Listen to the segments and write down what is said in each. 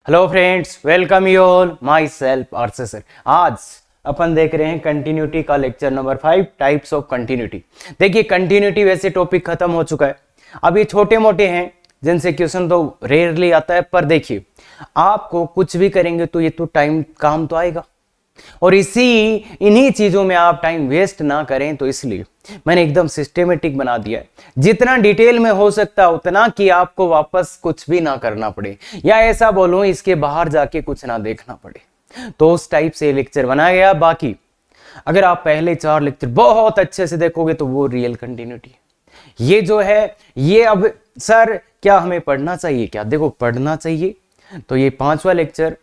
Hello friends, welcome you all, my self आरसे sir. आज अपन देख रहे हैं कंटिन्यूटी का lecture number 5, types of continuity. देखिए, कंटिन्यूटी वैसे टॉपिक खत्म हो चुका है। अब ये छोटे मोटे हैं जिनसे क्वेश्चन तो रेयरली आता है, पर देखिए आपको कुछ भी करेंगे तो ये तो टाइम काम तो आएगा, और इन्हीं चीजों में आप टाइम वेस्ट ना करें, तो इसलिए मैंने एकदम सिस्टेमेटिक बना दिया है, जितना डिटेल में हो सकता है उतना, कि आपको वापस कुछ भी ना करना पड़े, या ऐसा बोलूं इसके बाहर जाके कुछ ना देखना पड़े। तो उस टाइप से लेक्चर बनाया गया। बाकी अगर आप पहले 4 लेक्चर बहुत अच्छे से देखोगे तो वो रियल कंटिन्यूटी है। ये जो है ये अब सर क्या हमें पढ़ना चाहिए क्या? देखो, पढ़ना चाहिए। तो ये 5वां लेक्चर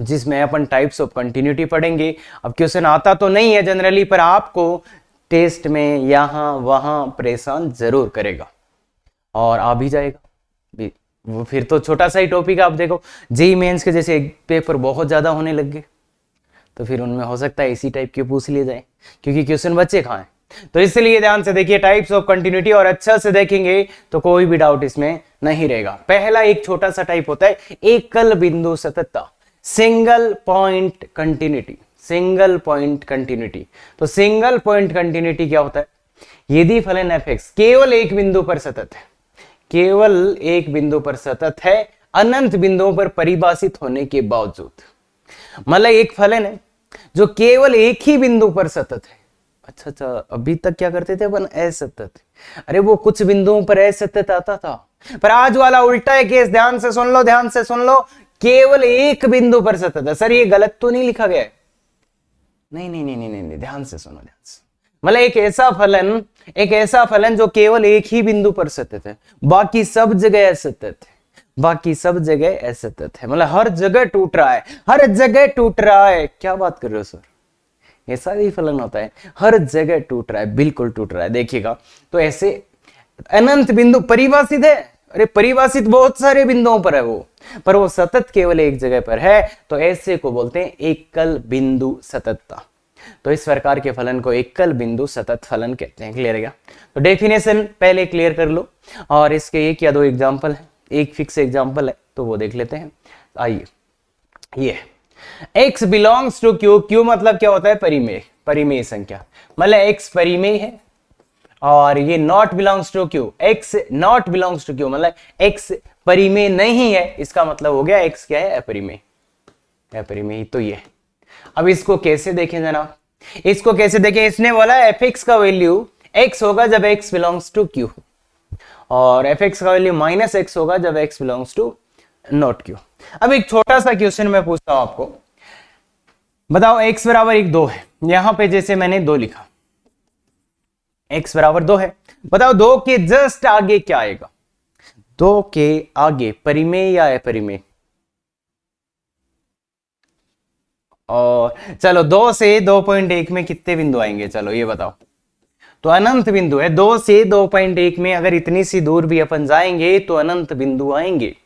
जिसमें अपन टाइप्स ऑफ कंटिन्यूटी पढ़ेंगे। अब क्वेश्चन आता तो नहीं है जनरली, पर आपको टेस्ट में यहां वहां परेशान जरूर करेगा, और आ भी जाएगा। वो फिर तो छोटा सा ही टॉपिक। आप देखो, जेई मेंस के जैसे पेपर बहुत ज्यादा होने लग गए, तो फिर उनमें हो सकता है इसी टाइप के पूछ लिए जाए, क्योंकि क्वेश्चन बच्चे कहाँ हैं। तो इसलिए ध्यान से देखिए टाइप्स ऑफ कंटिन्यूटी, और अच्छा से देखेंगे तो कोई भी डाउट इसमें नहीं रहेगा। पहला एक छोटा सा टाइप होता है एकल बिंदु सततता, single point continuity. Single point continuity, तो सिंगल पॉइंट कंटिन्यूटी क्या होता है? यदि फलन एफ(x) केवल एक बिंदु पर सतत है, केवल एक बिंदु पर सतत है, अनंत बिंदुओं पर परिभाषित होने के बावजूद। मतलब एक फलन है जो केवल एक ही बिंदु पर सतत है। अच्छा, अभी तक क्या करते थे अपन? असतत। अरे वो कुछ बिंदुओं पर असतत आता था, पर आज वाला उल्टा है केस। ध्यान से सुन लो, ध्यान से सुन लो। केवल एक बिंदु पर सतत है। सर ये गलत तो नहीं लिखा गया है? नहीं नहीं नहीं नहीं नहीं, ध्यान से सुनो, ध्यान से। मतलब एक ऐसा फलन जो केवल एक ही बिंदु पर सतत है, बाकी सब जगह असतत है, बाकी सब जगह असतत है। मतलब हर जगह टूट रहा है, हर जगह टूट रहा है। क्या बात कर रहे हो सर? ऐसा भी फलन होता है, हर जगह टूट रहा है, बिल्कुल टूट रहा है। देखिएगा, तो ऐसे अनंत बिंदु परिभाषित है। अरे परिभाषित बहुत सारे बिंदुओं पर है वो, पर वो सतत केवल एक जगह पर है, तो ऐसे को बोलते हैं एकल बिंदु सततता। तो इस प्रकार के फलन को एकल बिंदु सतत फलन कहते हैं। क्लियर है क्या? तो डेफिनेशन पहले क्लियर कर लो, और इसके एक या दो एग्जांपल है, एक फिक्स एग्जांपल है तो वो देख लेते हैं। आइए, ये x belongs to q। q मतलब क्या होता है? परिमेय, परिमेय संख्या। मतलब x परिमेय है, और ये not belongs to q। x not belongs to q मतलब x परिमेय नहीं है। इसका मतलब हो गया x क्या है? अपरिमेय। अपरिमेय तो ये। अब इसको कैसे देखें जनाब? इसको कैसे देखें? इसने बोला f(x) का वैल्यू x होगा जब x बिलोंग्स टू q, और f(x) का वैल्यू -x होगा जब x belongs to not q। अब एक छोटा सा क्वेश्चन मैं पूछता हूं आपको, बताओ x बराबर 1 2 है। यहां पे जैसे मैंने 2 लिखा, x बराबर 2 है। बताओ 2 के जस्ट आगे क्या आएगा? 2 के आगे परिमेय या अपरिमेय? और चलो 2 से 2.1 में कितने बिंदु आएंगे? चलो ये बताओ। तो अनंत बिंदु है। 2 से 2.1 में अगर इतनी सी दूर भी अपन जाएंगे तो अनंत बिंदु आएंगे,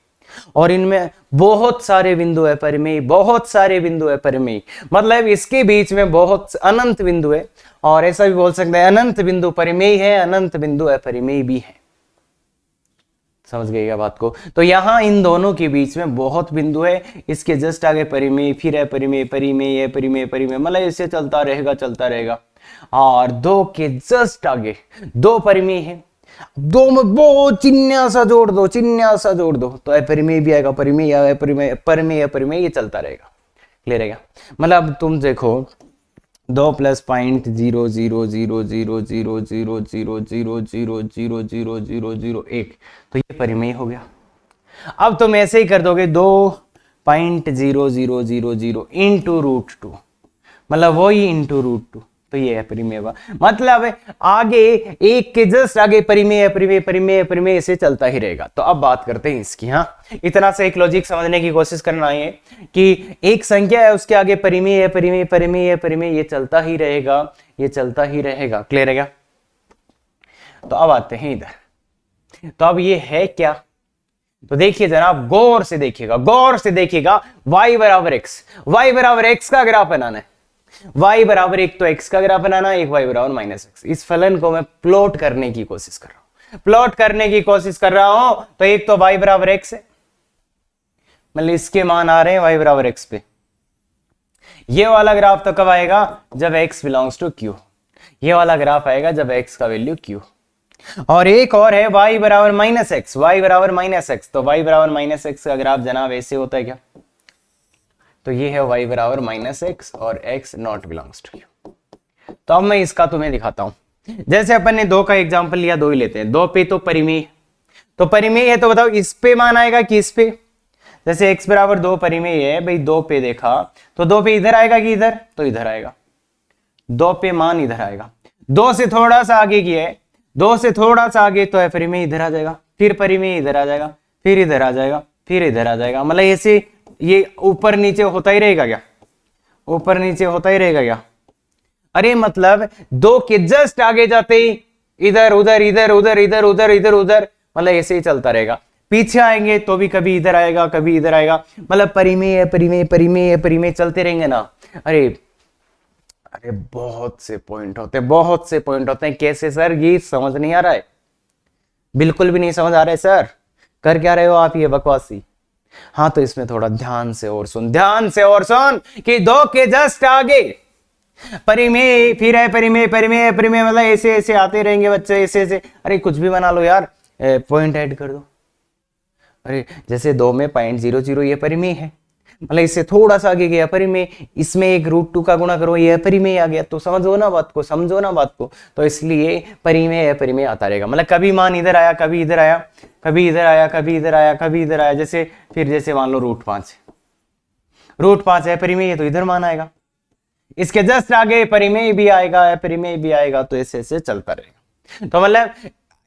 और इनमें बहुत सारे बिंदु है परिमेय, बहुत सारे बिंदु है परिमेय। मतलब इसके बीच में बहुत अनंत बिंदु है, और ऐसा भी बोल सकते हैं अनंत बिंदु परिमेय है, अनंत बिंदु अपरिमेय भी है। समझ गए क्या बात को? तो यहां इन दोनों के बीच में बहुत बिंदु है, इसके जस्ट आगे परिमेय, फिर है परिमेय, परिमेय है, परिमेय, परिमेय, मतलब इससे चलता रहेगा, चलता रहेगा। और 2 के जस्ट आगे 2 परिमेय है, 2 में बहुत चिन्ह सा जोड़ दो, चिन्ह सा जोड़ दो, तो अपरिमेय भी आएगा, परिमेय या अपरिमेय, परिमेय अपरिमेय, ये चलता रहेगा। क्लियर है क्या? मतलब तुम देखो 2 + .00000000000000001, तो ये परिमेय हो गया। अब तुम ऐसे ही कर दोगे 2.0000 इंटू √2, मतलब वही इंटू √2, तो ये अपरिमेय हुआ। मतलब आगे एक के जस्ट आगे परिमेय, अपरिमेय, परिमेय, अपरिमेय, ऐसे चलता ही रहेगा। तो अब बात करते हैं इसकी। हाँ, इतना सा एक लॉजिक समझने की कोशिश करना है कि एक संख्या है, उसके आगे परिमेय, अपरिमेय, परिमेय, अपरिमेय, ये चलता ही रहेगा, ये चलता ही रहेगा। क्लियर है क्या? तो अब आते हैं इधर। तो अब ये है क्या? तो देखिए जनाब, गौर से देखिएगा, गौर से देखिएगा। y बराबर x, y बराबर x का ग्राफ बनाना है। y बराबर एक तो x का ग्राफ बनाना, एक y बराबर -x। इस फलन को मैं प्लॉट करने की कोशिश कर रहा हूं, प्लॉट करने की कोशिश कर रहा हूं। तो एक तो y बराबर x है, मतलब इसके मान आ रहे हैं y बराबर x पे। ये वाला ग्राफ तो कब आएगा, जब x बिलोंग्स टू q। ये वाला ग्राफ आएगा जब x का वैल्यू q। और एक और है y बराबर माइनस एक्स, वाई बराबर माइनस एक्स। तो y बराबर माइनस एक्स का ग्राफ जनाब ऐसे होता है क्या, तो ये है y बराबर माइनस एक्स और x not belongs to q। तो अब मैं इसका तुम्हें दिखाता हूं। जैसे अपन ने दो का एग्जांपल लिया, दो ही लेते हैं। दो पे तो परिमेय, तो परिमेय है तो बताओ इस पे मान आएगा कि इस पे। जैसे x बराबर 2 परिमेय है भाई, 2 पे देखा तो 2 पे इधर आएगा कि इधर, तो इधर आएगा। 2 पे मान इधर आएगा। 2 से थोड़ा सा आगे की है, 2 से थोड़ा सा आगे तो है परिमेय इधर आ जाएगा, फिर परिमेय इधर आ जाएगा, फिर इधर आ जाएगा, फिर इधर आ जाएगा। मतलब ऐसे ये ऊपर नीचे होता ही रहेगा क्या, ऊपर नीचे होता ही रहेगा क्या। अरे मतलब 2 के जस्ट आगे जाते ही इधर उधर इधर उधर इधर उधर इधर उधर, मतलब ऐसे ही चलता रहेगा। पीछे आएंगे तो भी कभी इधर आएगा कभी इधर आएगा, मतलब परिमेय परिमेय परिमेय परिमेय चलते रहेंगे ना। अरे अरे बहुत से पॉइंट होते हैं, बहुत से पॉइंट होते हैं। कैसे सर, ये समझ नहीं आ रहा है, बिल्कुल भी नहीं समझ आ रहा है सर, कर क्या रहे हो आप ये बकवासी। हाँ तो इसमें थोड़ा ध्यान से और सुन, ध्यान से और सुन कि 2 के जस्ट आगे परिमेय, फिर है परिमेय परिमेय परिमेय, मतलब ऐसे ऐसे आते रहेंगे बच्चे, ऐसे ऐसे। अरे कुछ भी बना लो यार, पॉइंट ऐड कर दो। अरे जैसे 2 में 0.00 ये परिमेय है, मतलब इससे थोड़ा सा आगे गया परिमेय, इसमें एक √2 का गुणा करो ये परिमेय आ गया। तो समझो ना बात को, समझो ना बात को। तो इसलिए परिमेय परिमेय आता रहेगा, मतलब कभी मान इधर आया कभी इधर आया, कभी इधर आया कभी इधर आया कभी इधर आया। जैसे फिर जैसे मान लो √5 है परिमेय, तो इधर मान आएगा। इसके जस्ट आगे परिमेय भी आएगा परिमेय भी आएगा, तो ऐसे ऐसे चलता रहेगा। तो मतलब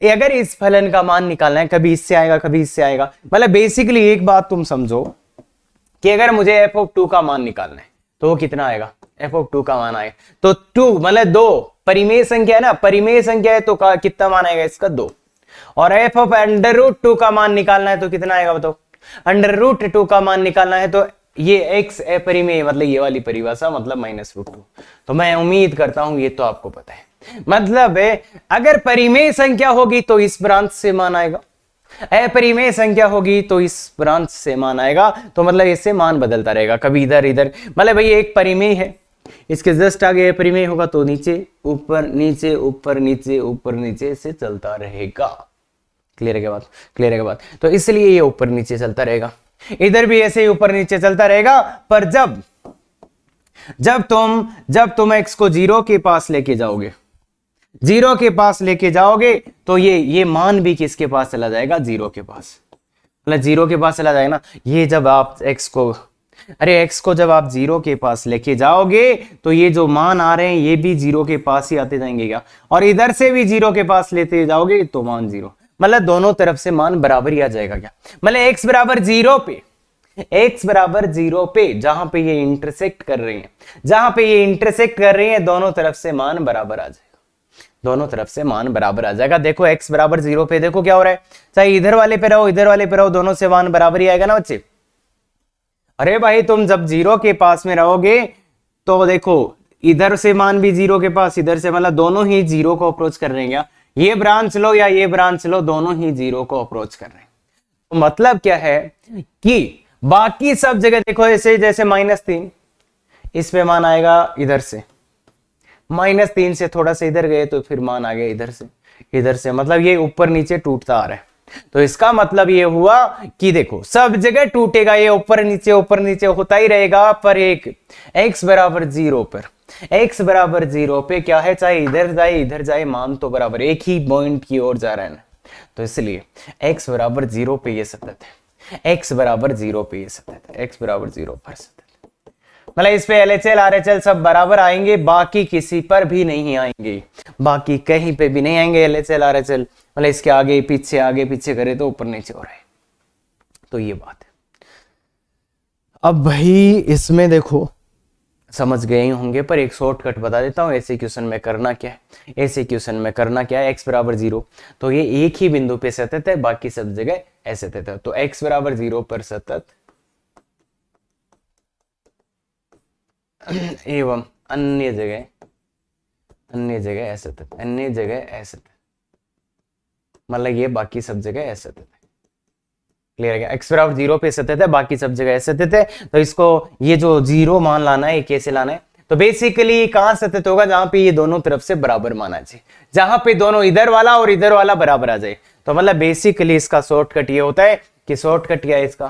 अगर इस फलन का मान निकालना है, कभी इससे आएगा कभी इससे आएगा। मतलब बेसिकली एक बात तुम समझो कि अगर मुझे f(2) का मान निकालना है तो वो कितना आएगा, f(2) का मान आएगा तो 2 मतलब 2 परिमेय संख्या है ना, परिमेय संख्या है तो कितना मान आएगा इसका 2। और f(√2) का मान निकालना है तो कितना आएगा बताओ, √2 का मान निकालना है तो ये x अपरिमेय, मतलब ये वाली परिभाषा, मतलब -√2। तो मैं उम्मीद करता हूं ये तो आपको पता है। मतलब अगर परिमेय संख्या होगी तो इस ब्रांच से मान आएगा, अपरिमेय संख्या होगी तो इस ब्रांच से मान आएगा। तो मतलब इससे मान बदलता रहेगा, कभी इधर इधर। मतलब भाई एक परिमेय है, इसके जस्ट आगे अपरिमेय होगा तो नीचे ऊपर नीचे ऊपर नीचे ऊपर नीचे से चलता रहेगा। क्लियर है क्या बात, क्लियर है क्या बात। तो इसलिए ये ऊपर नीचे चलता रहेगा, इधर भी ऐसे ही ऊपर नीचे चलता रहेगा। पर जब तुम x को 0 के पास लेके जाओगे, 0 के पास लेके जाओगे तो ये मान भी किसके पास चला जाएगा, 0 के पास। मतलब 0 के पास चला जाएगा ना। ये जब आप x को जब आप 0 के पास लेके जाओगे तो ये जो मान आ रहे हैं ये भी 0 के पास ही आते जाएंगे क्या, और इधर से भी 0 के पास लेते जाओगे तो मान 0, मतलब दोनों तरफ से मान बराबर ही आ जाएगा क्या। मतलब x बराबर 0 पे, x बराबर 0 पे जहां पे ये इंटरसेक्ट कर रही हैं, जहां पे ये इंटरसेक्ट कर रही हैं दोनों तरफ से मान बराबर आ जाएगा, दोनों तरफ से मान बराबर आ जाएगा। देखो x बराबर 0 पे देखो क्या हो रहा है, चाहे इधर वाले पे रहो इधर वाले पे रहो दोनों से मान बराबर ही आएगा ना बच्चे। अरे भाई तुम जब 0 के पास में रहोगे तो देखो इधर से मान भी 0 के पास, इधर से, मतलब दोनों ही 0 को अप्रोच कर रहे हैं क्या। ये ब्रांच लो या ये ब्रांच लो दोनों ही 0 को अप्रोच कर रहे हैं। तो मतलब क्या है कि बाकी सब जगह देखो ऐसे, जैसे -3 इस पे मान आएगा इधर से, -3 से थोड़ा सा इधर गए तो फिर मान आ गया इधर से, मतलब ये ऊपर नीचे टूटता आ रहा है। तो इसका मतलब ये हुआ कि देखो सब जगह टूटेगा, ये ऊपर नीचे होता ही रहेगा। पर एक x बराबर 0 पर, x बराबर 0 पे क्या है, चाहे इधर जाए मान तो बराबर एक ही पॉइंट की ओर जा रहा है ना। तो इसलिए x बराबर 0 पे ये सतत है, x बराबर 0 पे ये सतत है, x बराबर 0 पर सतत। मतलब इस पे LHL RHL सब बराबर आएंगे, बाकी किसी पर भी नहीं आएंगे, बाकी कहीं पे भी नहीं आएंगे LHL RHL। मतलब इसके आगे पीछे करे तो ऊपर नीचे हो रहा है। तो ये बात है। अब भाई इसमें देखो समझ गए ही होंगे, पर एक शॉर्टकट बता देता हूं। ऐसे क्वेश्चन में करना क्या है, ऐसे क्वेश्चन में करना क्या है, x बराबर 0 तो ये एक ही बिंदु पे सतत है, बाकी सब जगह असतत है। तो x बराबर 0 पर सतत एवं अन्य जगह असतत, अन्य जगह असतत, मतलब ये बाकी सब जगह असतत है। क्लियर है क्या? एक्स बराबर 0 पे सतत है, बाकी सब जगह सतत है। तो इसको ये जो 0 मान लाना है, ये कैसे लाना है? तो बेसिकली कहां सतत होगा? जहां पे ये दोनों तरफ से बराबर माना जाए, जहां पे दोनों इधर वाला और इधर वाला बराबर आ जाए। तो मतलब बेसिकली इसका शॉर्टकट ये होता है कि शॉर्टकट क्या है इसका,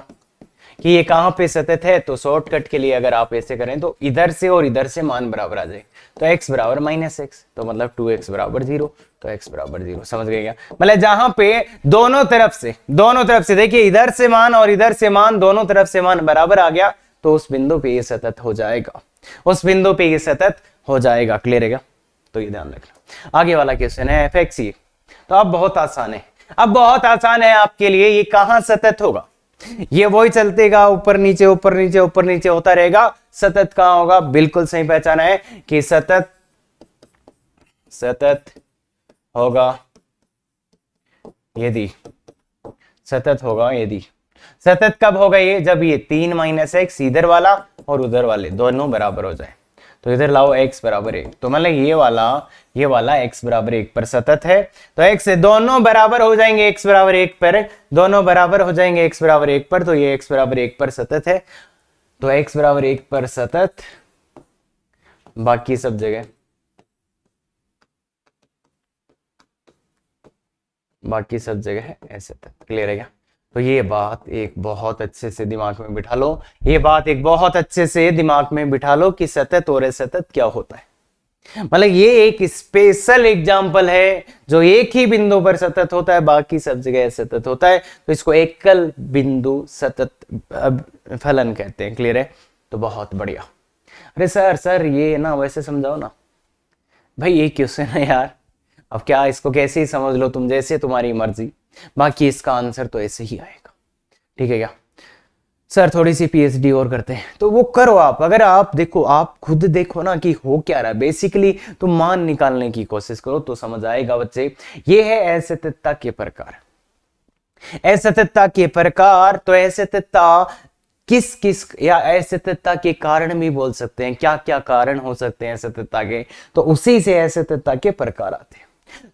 कि ये कहां पे सतत है। तो शॉर्टकट के लिए अगर आप ऐसे करें तो इधर से और इधर से मान बराबर आ जाए। तो x बराबर -x, तो मतलब 2x बराबर 0, तो x बराबर 0। समझ गए क्या? मतलब जहां पे दोनों तरफ से देखिए, इधर से मान और इधर से मान, दोनों तरफ से मान बराबर आ गया, तो उस बिंदु पे ये सतत हो जाएगा, उस बिंदु पे ये सतत हो जाएगा। क्लियर है क्या? तो ये ध्यान रखना। आगे वाला क्वेश्चन है fx। तो अब बहुत आसान है, अब बहुत आसान है आपके लिए। ये कहां सतत होगा? ये वही चलतेगा, ऊपर नीचे ऊपर नीचे ऊपर नीचे होता रहेगा। सतत कहां होगा? बिल्कुल सही पहचाना है कि सतत होगा यदि, सतत होगा यदि। सतत कब होगा ये? जब ये 3 - x इधर वाला और उधर वाले दोनों बराबर हो जाए। तो इधर लाओ x बराबर 1, तो मतलब ये वाला x बराबर 1 पर सतत है। तो x से दोनों बराबर हो जाएंगे, x बराबर 1 पर, दोनों बराबर हो जाएंगे x बराबर 1 पर, तो ये x बराबर 1 पर सतत है। तो x बराबर 1 पर सतत, बाकी सब जगह है असतत। क्लियर है क्या? तो ये बात एक बहुत अच्छे से दिमाग में बिठा लो, ये बात एक बहुत अच्छे से दिमाग में बिठा लो कि सतत और असतत क्या होता है। मतलब ये एक स्पेशल एग्जाम्पल है जो एक ही बिंदु पर सतत होता है, बाकी सब जगह असतत होता है। तो इसको एकल बिंदु सतत फलन कहते हैं। क्लियर है? तो बहुत बढ़िया। अरे सर ये ना वैसे समझाओ ना भाई, ये क्वेश्चन है यार, अब क्या इसको कैसे ही समझ लो तुम, जैसे तुम्हारी मर्जी, बाकी इसका आंसर तो ऐसे ही आएगा। ठीक है क्या? सर थोड़ी सी पीएचडी और करते हैं, तो वो करो आप। अगर आप देखो, आप खुद देखो ना कि हो क्या रहा है, बेसिकली तुम मान निकालने की कोशिश करो तो समझ आएगा बच्चे। ये है असततता के प्रकार, असततता के प्रकार। तो असततता किस किस या असततता के कारण भी बोल सकते हैं, क्या क्या कारण हो सकते हैं असततता के, तो उसी से असततता के प्रकार आते हैं।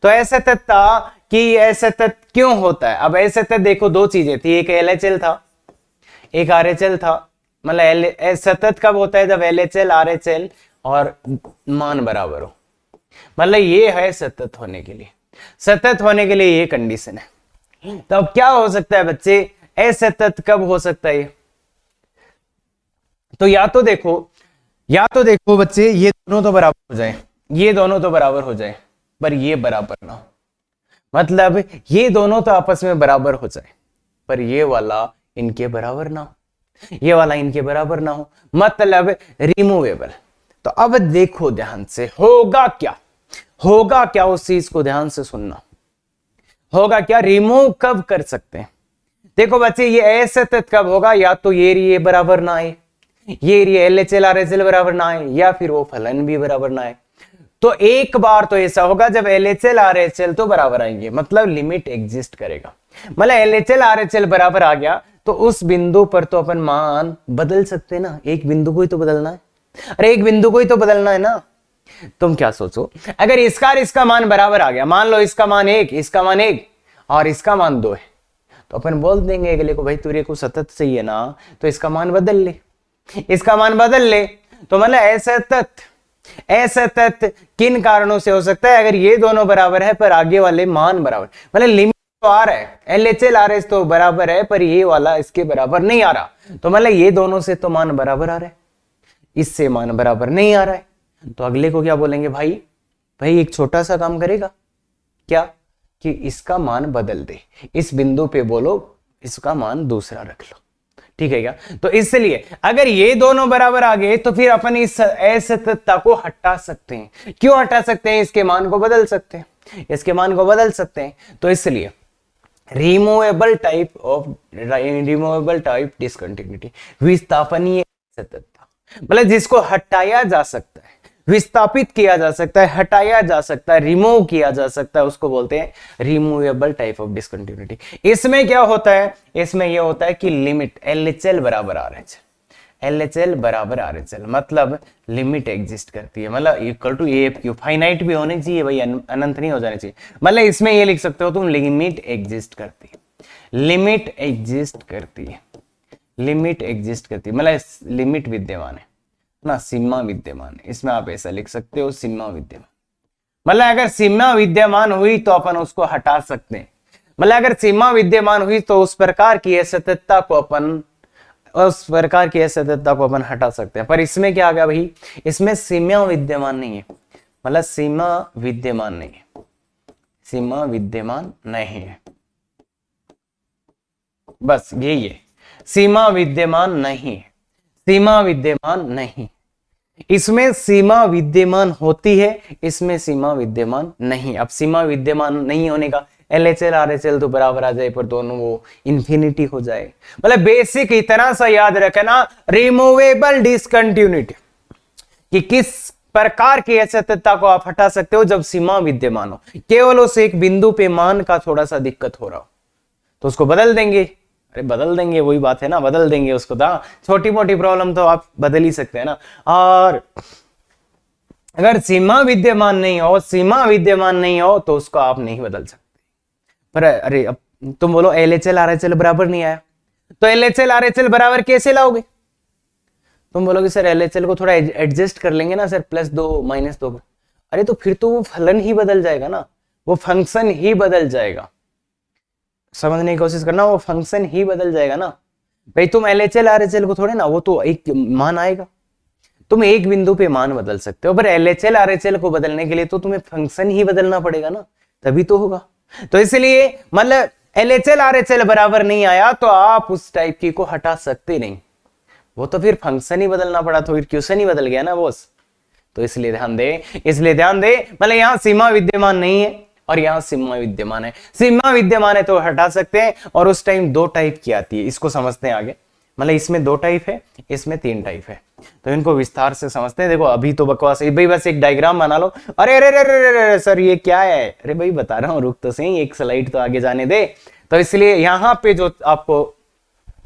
तो असततता कि असतत क्यों होता है? अब असतत देखो, दो चीजें थी, एक एलएचएल था, एक आरएचएल था। मतलब सतत कब होता है? जब एलएचएल आरएचएल और मान बराबर हो। मतलब ये है सतत होने के लिए, सतत होने के लिए ये कंडीशन है। तो अब क्या हो सकता है बच्चे? असतत कब हो सकता है? तो या तो देखो बच्चे, ये दोनों तो बराबर हो जाए, ये दोनों तो बराबर हो जाए, पर ये बराबर ना हो। मतलब ये दोनों तो आपस में बराबर हो जाए, पर ये वाला इनके बराबर ना हो, ये वाला इनके बराबर ना हो, मतलब रिमूवेबल। तो अब देखो ध्यान से, होगा क्या उस चीज को ध्यान से सुनना। होगा क्या? रिमूव कब कर सकते हैं? देखो बच्चे, ये असतत कब होगा? या तो ये बराबर ना आए, ये एलएचएल आरएचएल बराबर ना आए, या फिर वो फलन भी बराबर ना आए। तो एक बार तो ऐसा होगा जब एलएचएल आरएचएल तो बराबर आएंगे, मतलब लिमिट एग्जिस्ट करेगा। मतलब एलएचएल आरएचएल बराबर आ गया तो उस बिंदु पर तो अपन मान बदल सकते हैं ना, एक बिंदु को ही तो बदलना है। अरे एक बिंदु को ही तो बदलना है ना। तुम क्या सोचो, अगर इसका मान बराबर आ गया, मान लो इसका मान 1, इसका मान 1 और इसका मान 2 है, तो अपन बोल देंगे अगले को, भाई तुझे को सतत चाहिए ना, तो इसका मान बदल ले, इसका मान बदल ले। तो मतलब असतत किन कारणों से हो सकता है? अगर ये दोनों बराबर है पर आगे वाले मान बराबर, मतलब लिमिट तो आ रहा है, एलएचएल आरएच तो बराबर है पर ये वाला इसके बराबर नहीं आ रहा, तो मतलब ये दोनों से तो मान बराबर आ रहा है, इससे मान बराबर नहीं आ रहा है। तो अगले को क्या बोलेंगे? भाई एक छोटा सा काम करेगा क्या, कि इसका मान बदल दे, इस बिंदु पे बोलो इसका मान दूसरा रख लो। ठीक है क्या? तो इसलिए अगर ये दोनों बराबर आ गए तो फिर अपन इस असततता को हटा सकते हैं। क्यों हटा सकते हैं? इसके मान को बदल सकते हैं, इसके मान को बदल सकते हैं। तो इसलिए रिमूवेबल टाइप डिसकंटिन्यूटी, विस्थापनीय असततता, मतलब जिसको हटाया जा सकता है, विस्थापित किया जा सकता है, हटाया जा सकता है, रिमूव किया जा सकता है, उसको बोलते हैं रिमूवेबल टाइप ऑफ डिसकंटिन्यूटी। इसमें क्या होता है? इसमें यह होता है कि लिमिट एलएचएल बराबर आरएचएल, एलएचएल बराबर आरएचएल, मतलब लिमिट एग्जिस्ट करती है, मतलब equal to F Q, finite भी होनी चाहिए भाई, अनंत नहीं हो जानी चाहिए। मतलब इसमें ये लिख सकते हो तुम, लिमिट एग्जिस्ट करती है। लिमिट एग्जिस्ट करती है, लिमिट एग्जिस्ट करती है, मतलब लिमिट विद्यमान है ना, सीमा विद्यमान है, इसमें आप ऐसा लिख सकते हो सीमा विद्यमान। मतलब अगर सीमा विद्यमान हुई तो अपन उसको हटा सकते हैं, मतलब अगर सीमा विद्यमान हुई तो उस प्रकार की असत्यता को अपन हटा सकते हैं। पर इसमें क्या आ गया भाई, इसमें सीमा विद्यमान नहीं है, मतलब सीमा विद्यमान नहीं है, सीमा विद्यमान नहीं है, बस यही है, सीमा विद्यमान नहीं है, सीमा विद्यमान नहीं। इसमें सीमा विद्यमान होती है, इसमें सीमा विद्यमान नहीं। अब सीमा विद्यमान नहीं होने का LHL RHL तो बराबर आ जाए, पर दोनों वो इंफिनिटी हो जाए। मतलब बेसिक इतना सा याद रखना, रिमूवेबल डिसकंटिन्यूटी, कि किस प्रकार की असत्यता को आप हटा सकते हो जब सीमा विद्यमान हो, केवल उस एक बिंदु पे मान का थोड़ा सा दिक्कत हो रहा हो तो उसको बदल देंगे। अरे बदल देंगे, वही बात है ना, बदल देंगे उसको, था छोटी मोटी प्रॉब्लम तो आप बदल ही सकते हैं ना। और अगर सीमा विद्यमान नहीं हो, सीमा विद्यमान नहीं हो तो उसको आप नहीं बदल सकते। पर अरे अब तुम बोलो LHL RHL बराबर नहीं आया, तो LHL RHL बराबर कैसे लाओगे? तुम बोलोगे सर LHL को थोड़ा एडजस्ट कर लेंगे ना सर, +2 -2। अरे तो फिर तो वो फलन ही बदल जाएगा ना, वो फंक्शन ही बदल जाएगा। समझने की कोशिश करना, वो फंक्शन ही बदल जाएगा ना भाई। तुम LHL RHL को थोड़े ना, वो तो एक मान आएगा, तुम एक बिंदु पे मान बदल सकते हो, पर LHL RHL को बदलने के लिए तो तुम्हें फंक्शन ही बदलना पड़ेगा ना, तभी तो होगा। तो इसलिए मतलब LHL RHL बराबर नहीं आया तो आप उस टाइप की को हटा सकते नहीं, वो तो फिर फंक्शन ही बदलना पड़ा, तो फिर क्वेश्चन ही बदल गया ना बॉस। तो इसलिए ध्यान दे, मतलब यहां सीमा विद्यमान नहीं है और यहां सीमा विद्यमान है। सीमा विद्यमान है तो हटा सकते हैं, और उस टाइम 2 टाइप की आती है, इसको समझते हैं आगे। मतलब इसमें 2 टाइप है, इसमें 3 टाइप है, तो इनको विस्तार से समझते हैं। देखो अभी तो बकवास है भाई, बस एक डायग्राम बना लो। अरे अरे अरे अरे अरे सर ये क्या है? अरे भाई बता रहा हूँ, रुक तो सही, एक स्लाइड तो आगे जाने दे। तो इसलिए यहां पे जो आपको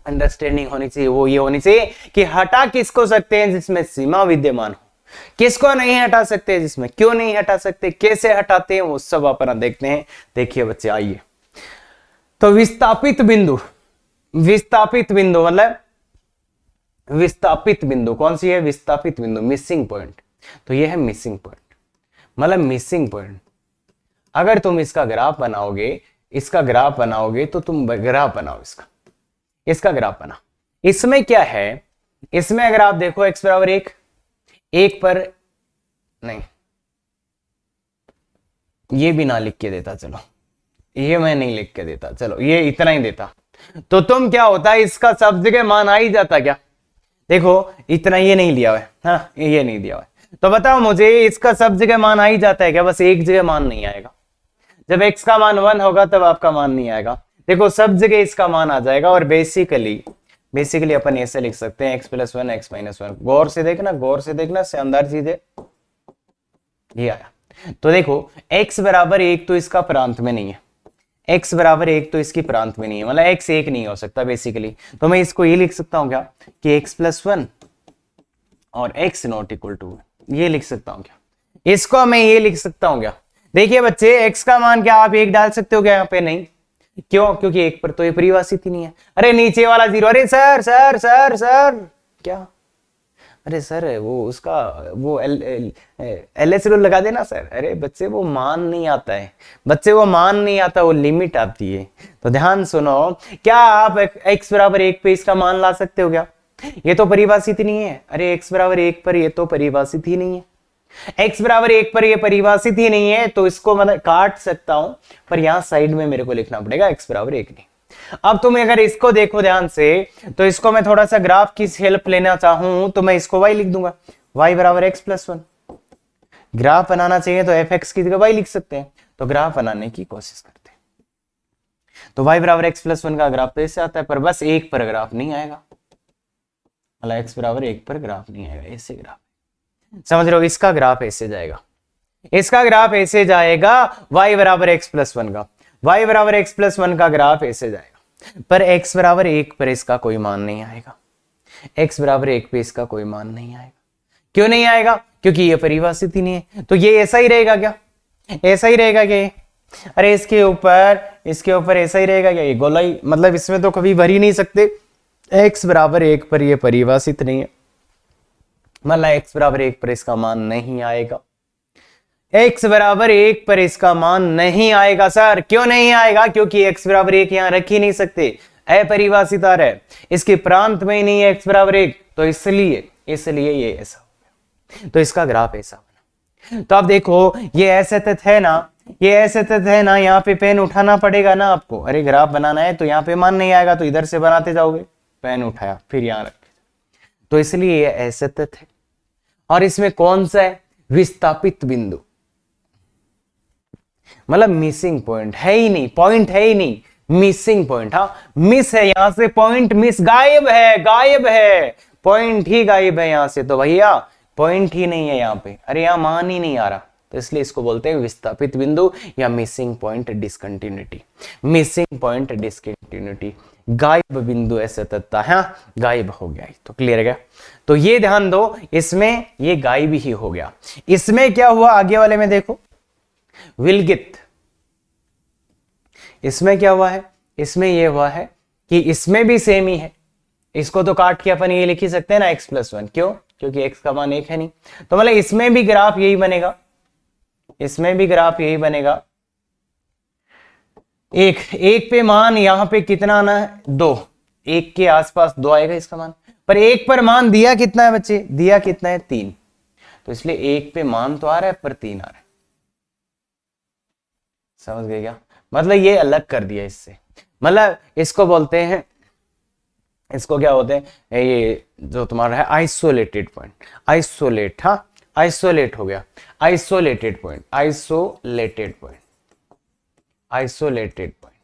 अंडरस्टैंडिंग होनी चाहिए वो ये होनी चाहिए कि हटा किसको सकते हैं जिसमें सीमा विद्यमान हो, किसको नहीं हटा सकते, जिसमें क्यों नहीं हटा सकते, कैसे हटाते हैं, वो सब अपना देखते हैं। देखिए बच्चे आइए, तो विस्थापित बिंदु मतलब विस्थापित बिंदु कौन सी है? विस्थापित बिंदु, मिसिंग पॉइंट। तो ये है मिसिंग पॉइंट, मतलब मिसिंग पॉइंट। अगर तुम इसका ग्राफ बनाओगे तो तुम ग्राफ बनाओ, इसका ग्राफ बना। इसमें क्या है, इसमें अगर आप देखो x बराबर 1 पर नहीं, ये भी ना लिख के देता, चलो ये मैं नहीं लिख के देता, चलो ये इतना ही देता, तो तुम क्या होता है, इसका सब जगह मान आ ही जाता क्या? देखो इतना ये नहीं लिया हुआ है, हाँ ये नहीं दिया हुआ है, तो बताओ मुझे इसका सब जगह मान आ ही जाता है क्या? बस एक जगह मान नहीं आएगा, जब x का मान 1 होगा तब आपका मान नहीं आएगा। देखो सब जगह इसका मान आ जाएगा, और बेसिकली अपन ऐसे लिख सकते हैं x+1 x-1। गौर से देखना शानदार चीज है, ये आया। तो देखो x बराबर 1 तो इसका प्रांत में नहीं है, x बराबर 1 तो इसकी प्रांत में नहीं है, मतलब x 1 नहीं हो सकता बेसिकली। तो मैं इसको ये लिख सकता हूं क्या कि x+1 और x ≠ 2, ये लिख सकता हूं क्या? इसको मैं ये लिख सकता हूं क्या? देखिए बच्चे x का मान क्या आप 1 डाल सकते हो क्या यहाँ पे? नहीं, क्यों? क्योंकि 1 पर तो ये परिभाषित ही नहीं है। अरे नीचे वाला 0, अरे सर सर सर सर क्या? अरे सर वो उसका वो LHL लगा देना सर। अरे बच्चे वो मान नहीं आता है, वो लिमिट आती है। तो ध्यान सुनो, क्या आप x बराबर 1 पे इसका मान ला सकते हो क्या? ये तो परिभाषित ही नहीं है। अरे x बराबर 1 पर ये तो परिभाषित ही नहीं है, x बराबर 1 पर ये परिभाषित ही नहीं है, तो इसको मैं काट सकता हूं, पर यहां साइड में मेरे को लिखना पड़ेगा x बराबर 1 नहीं। अब तुम अगर इसको देखो ध्यान से, तो इसको मैं थोड़ा सा ग्राफ की हेल्प लेना चाहूं तो मैं इसको y लिख दूंगा, y बराबर x+1। ग्राफ बनाना चाहिए तो fx की जगह y लिख सकते हैं, तो ग्राफ बनाने की कोशिश करते हैं। तो y बराबर x+1 का ग्राफ तो ऐसे आता है, पर बस 1 पर ग्राफ नहीं आएगा, मतलब x बराबर 1 पर ग्राफ नहीं आएगा, ऐसे ग्राफ समझ रहे हो? इसका ग्राफ ऐसे जाएगा, y बराबर x+1 का, y बराबर x+1 का ग्राफ ऐसे जाएगा, पर x बराबर 1 पर इसका कोई मान नहीं आएगा, x बराबर 1 पे इसका कोई मान नहीं आएगा। क्यों नहीं आएगा? क्योंकि ये परिभाषित ही नहीं है। तो ये ऐसा ही रहेगा क्या? ऐसा ही रहेगा क्या? अरे इसके ऊपर ऐसा ही रहेगा क्या, ये गोलाई, मतलब इसमें तो कभी भर ही नहीं सकते। x बराबर 1 पर ये परिभाषित नहीं है, मतलब x बराबर 1 पर इसका मान नहीं आएगा। x बराबर 1 पर इसका मान नहीं आएगा सर। क्यों नहीं आएगा? क्योंकि x बराबर 1 यहां रख ही नहीं सकते, अपरिभाषित आ रहा है, इसके प्रांत में ही नहीं है x बराबर 1, तो इसलिए ये ऐसा हो गया। तो इसका ग्राफ ऐसा बना। तो आप देखो ये असतत है ना, ये असतत है ना, यहाँ पे पेन उठाना पड़ेगा ना आपको। अरे ग्राफ बनाना है तो यहाँ पे मान नहीं आएगा, तो इधर से बनाते जाओगे, पेन उठाया फिर यहाँ रखे, तो इसलिए ये असतत है। और इसमें कौन सा है? विस्थापित बिंदु, मतलब मिसिंग पॉइंट है ही नहीं, पॉइंट है ही नहीं, मिसिंग पॉइंट। हाँ मिस है, यहां से पॉइंट मिस, गायब है, पॉइंट ही गायब है यहां से, तो भैया पॉइंट ही नहीं है यहाँ पे। अरे यहाँ मान ही नहीं आ रहा, तो इसलिए इसको बोलते हैं विस्थापित बिंदु या missing point discontinuity. Missing point discontinuity, गायब बिंदु असततता, हाँ गायब हो गया, तो क्लियर है क्या? तो ये ध्यान दो, इसमें ये गायब ही हो गया। इसमें क्या हुआ आगे वाले में देखो, विलगित। इसमें क्या हुआ है? इसमें यह हुआ है कि इसमें भी सेम ही है, इसको तो काट के अपन ये लिख ही सकते हैं ना x+1, क्यों? क्योंकि x का मान 1 है नहीं, तो मतलब इसमें भी ग्राफ यही बनेगा, इसमें भी ग्राफ यही बनेगा। एक पे मान यहां पे कितना आना है? 2, 1 के आसपास 2 आएगा इसका मान, पर 1 पर मान दिया कितना है बच्चे? दिया कितना है? 3, तो इसलिए 1 पे मान तो आ रहा है पर 3 आ रहा है। समझ गए क्या? मतलब ये अलग कर दिया इससे, मतलब इसको बोलते हैं, इसको क्या बोलते हैं, ये जो तुम्हारा है आइसोलेटेड पॉइंट, आइसोलेट, हाँ आइसोलेट हो गया, isolated point, isolated point, isolated point,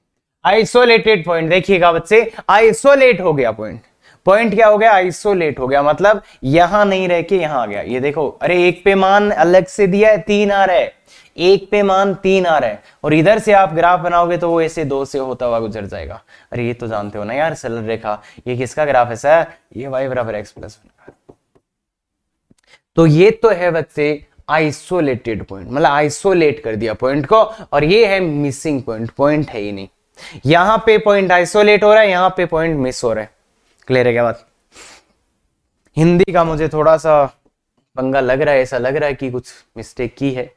isolated point. देखिएगा बच्चे, आइसोलेट हो गया पॉइंट, पॉइंट क्या हो गया? आइसोलेट हो गया, मतलब यहां नहीं रह के यहां आ गया। ये देखो, अरे 1 पे मान अलग से दिया है, 3 आ रहा है, 1 पे मान 3 आ रहा है, और इधर से आप ग्राफ बनाओगे तो वो ऐसे 2 से होता हुआ गुजर जाएगा। अरे ये तो जानते हो ना यार सरल रेखा, ये किसका ग्राफ है सर? ये y बराबर x+1। तो ये तो है बच्चे आइसोलेटेड पॉइंट, मतलब आइसोलेट कर दिया पॉइंट को, और ये है मिसिंग पॉइंट, पॉइंट है ही नहीं। यहां पे पॉइंट आइसोलेट हो रहा है, यहां पे पॉइंट मिस हो रहा है। क्लियर है क्या बात? हिंदी का मुझे थोड़ा सा पंगा लग रहा है, ऐसा लग रहा है कि कुछ मिस्टेक की है,